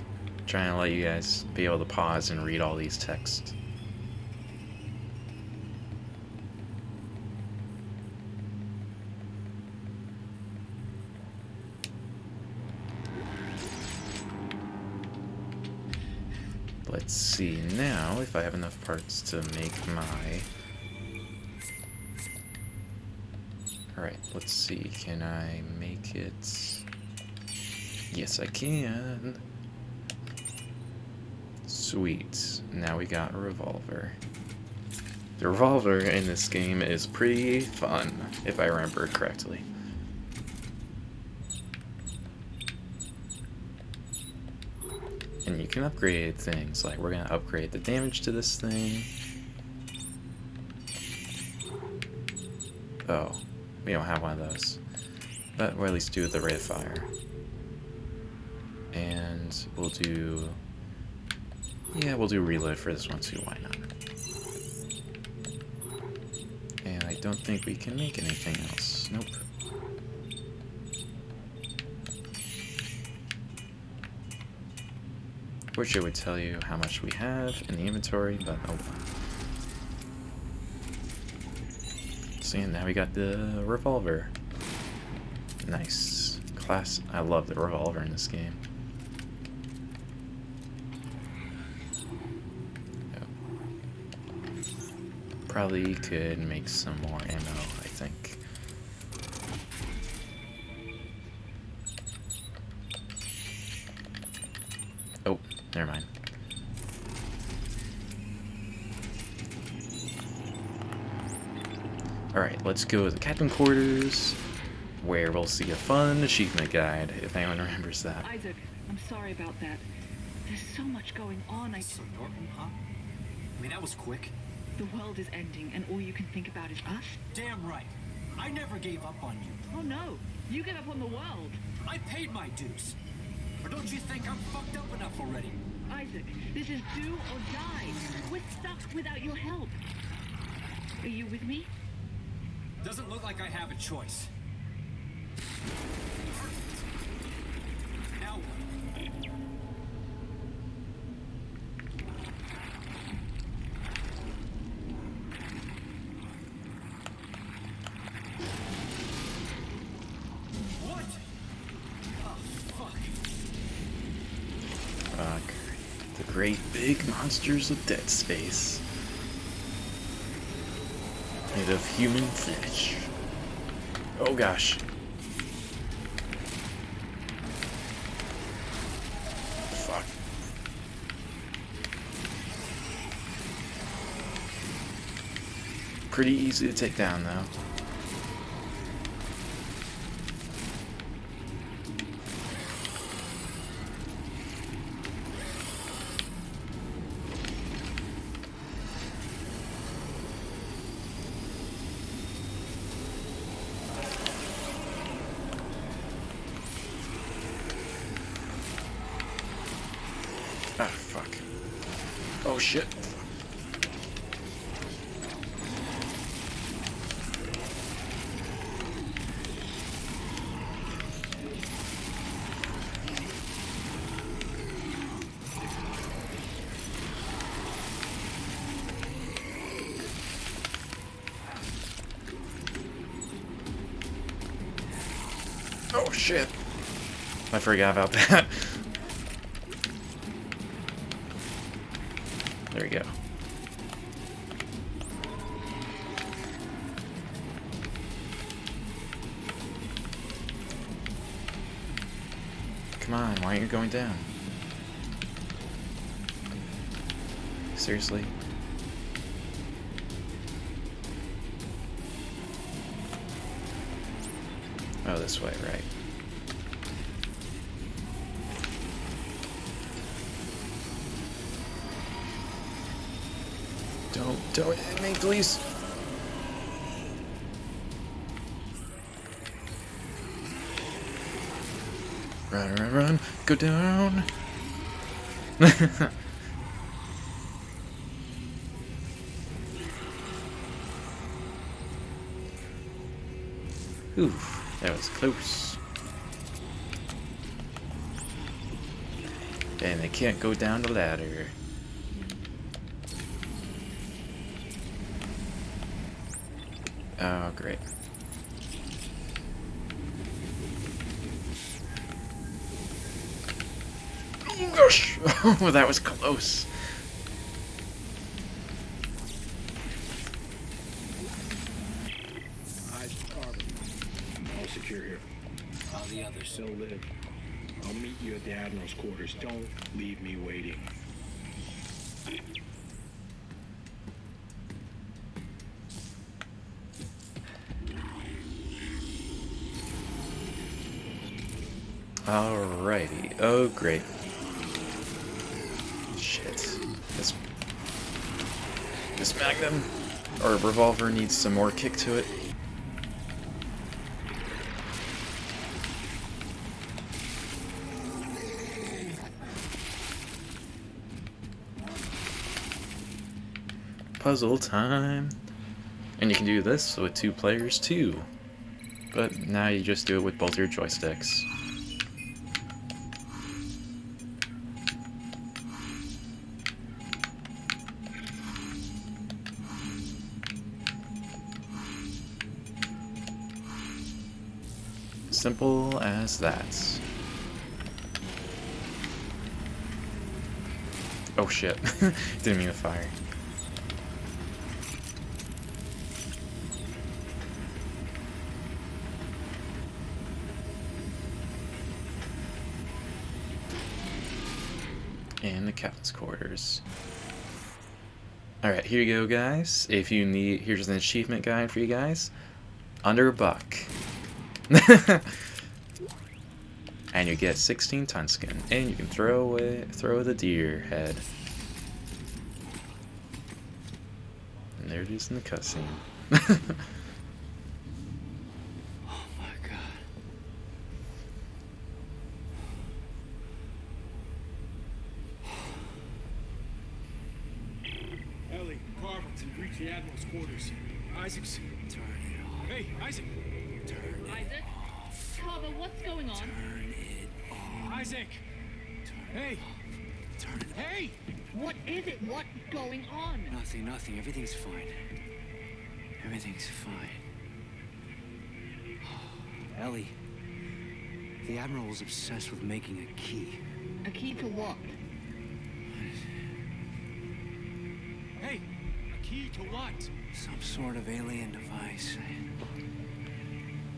Speaker 1: Trying to let you guys be able to pause and read all these texts. Let's see now if I have enough parts to make my... Alright, let's see. Can I make it? Yes, I can. Sweet. Now we got a revolver. The revolver in this game is pretty fun, if I remember correctly. And you can upgrade things, like we're gonna upgrade the damage to this thing. Oh, we don't have one of those. But we'll at least do the rate of fire. And we'll do... Yeah, we'll do reload for this one too, why not? And I don't think we can make anything else. Nope. Wish it would tell you how much we have in the inventory, but oh well. See, now we got the revolver. Nice. Class. I love the revolver in this game. Probably could make some more ammo, I think. Oh, never mind. Alright, let's go to the captain quarters, where we'll see a fun achievement guide, if anyone remembers that.
Speaker 8: Isaac, I'm sorry about that. There's so much going on.
Speaker 10: So Norton, huh? I mean, that was quick.
Speaker 8: The world is ending, and all you can think about is us?
Speaker 10: Damn right. I never gave up on you.
Speaker 8: Oh no, you gave up on the world.
Speaker 10: I paid my dues. Or don't you think I'm fucked up enough already?
Speaker 8: Isaac, this is do or die. We're stuck without your help. Are you with me?
Speaker 10: Doesn't look like I have a choice. Now what?
Speaker 1: The great big monsters of Dead Space. Made of human flesh. Oh gosh. Fuck. Pretty easy to take down though. Ah, fuck. Oh shit. Oh shit. I forgot about that. There we go. Come on, why aren't you going down? Seriously? Oh, this way, right. Don't hit me, please. Run, run, run. Go down. Oof, that was close. And they can't go down the ladder. Oh, great. Oh, gosh! Oh, that was close.
Speaker 16: Isaacclarke. All secure here.
Speaker 10: All the others.
Speaker 16: Still live. I'll meet you at the Admiral's quarters. Don't leave me waiting.
Speaker 1: Alrighty. Oh, great. Shit. This magnum or revolver needs some more kick to it. Puzzle time. And you can do this with 2 players too. But now you just do it with both your joysticks. Simple as that. Oh shit. Didn't mean to fire. And the captain's quarters. Alright, here you go, guys. If you need, here's an achievement guide for you guys. Under $1. And you get 16 tungsten, and you can throw the deer head. And there it is in the cutscene.
Speaker 10: Ellie, Carver, reach the Admiral's quarters. Isaac's... Turn it off. Hey, Isaac! Turn
Speaker 14: Isaac? Carver, what's going on?
Speaker 10: Turn it off. Isaac! Hey! Turn it off. Hey!
Speaker 14: What is it? What's going on?
Speaker 13: Nothing. Everything's fine. Everything's fine. Ellie, the Admiral was obsessed with making a key.
Speaker 14: A key to what?
Speaker 10: Hey! A key to what?
Speaker 13: Some sort of alien device.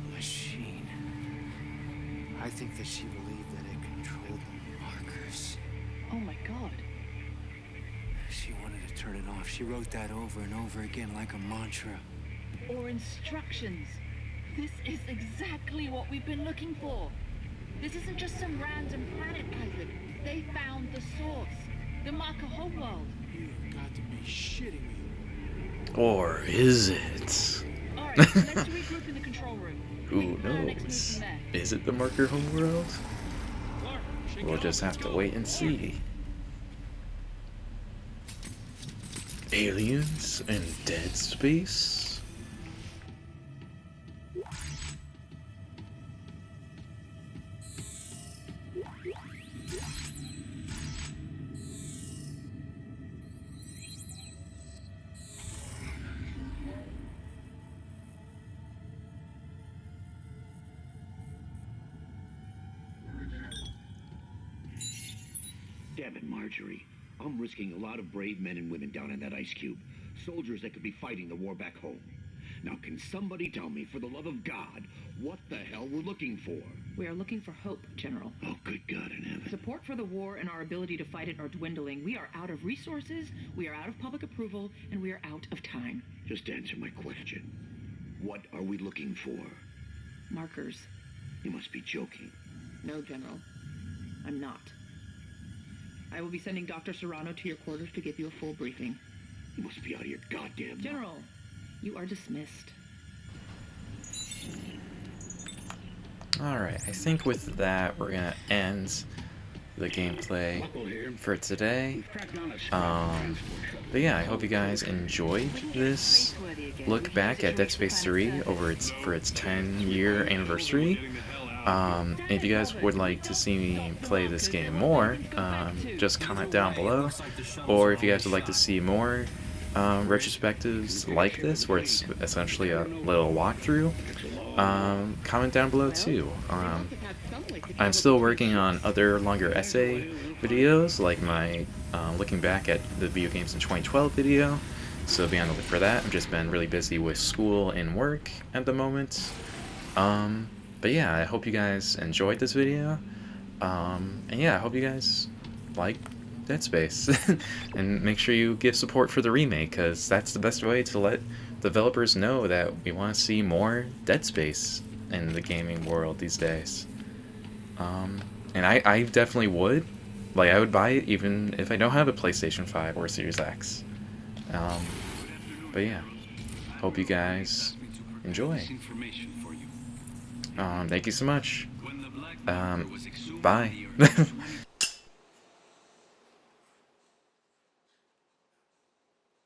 Speaker 13: A machine. I think that she believed that it controlled the markers.
Speaker 14: Oh my god.
Speaker 13: She wanted to turn it off. She wrote that over and over again like a mantra.
Speaker 14: Or instructions. This is exactly what we've been looking for. This isn't just some random planet, Isaac. They found the source. The marker homeworld.
Speaker 10: You've got to be shitting me.
Speaker 1: Or is it?
Speaker 14: Alright, let's regroup in the control room.
Speaker 1: Who knows? Is it the marker homeworld? We'll just have to wait and see. Aliens and Dead Space?
Speaker 6: Damn it, Marjorie. I'm risking a lot of brave men and women down in that ice cube. Soldiers that could be fighting the war back home. Now, can somebody tell me, for the love of God, what the hell we're looking for?
Speaker 17: We are looking for hope, General.
Speaker 6: Oh, good God in heaven.
Speaker 17: Support for the war and our ability to fight it are dwindling. We are out of resources, we are out of public approval, and we are out of time.
Speaker 6: Just answer my question. What are we looking for?
Speaker 17: Markers.
Speaker 6: You must be joking.
Speaker 17: No, General. I'm not. I will be sending Dr. Serrano to your quarters to give you a full briefing.
Speaker 6: You must be out of your goddamn mind.
Speaker 17: General, you are dismissed.
Speaker 1: Alright, I think with that we're gonna end the gameplay for today. But yeah, I hope you guys enjoyed this look back at Dead Space 3 for its 10-year anniversary. If you guys would like to see me play this game more, just comment down below. Or if you guys would like to see more retrospectives like this, where it's essentially a little walkthrough, comment down below too. I'm still working on other longer essay videos, like my looking back at the video games in 2012 video, so be on the lookout for that. I've just been really busy with school and work at the moment. But yeah, I hope you guys enjoyed this video, and yeah, I hope you guys like Dead Space, and make sure you give support for the remake, because that's the best way to let developers know that we want to see more Dead Space in the gaming world these days. And I definitely would, like, I would buy it even if I don't have a PlayStation 5 or Series X. But yeah, hope you guys enjoy. Thank you so much. Bye.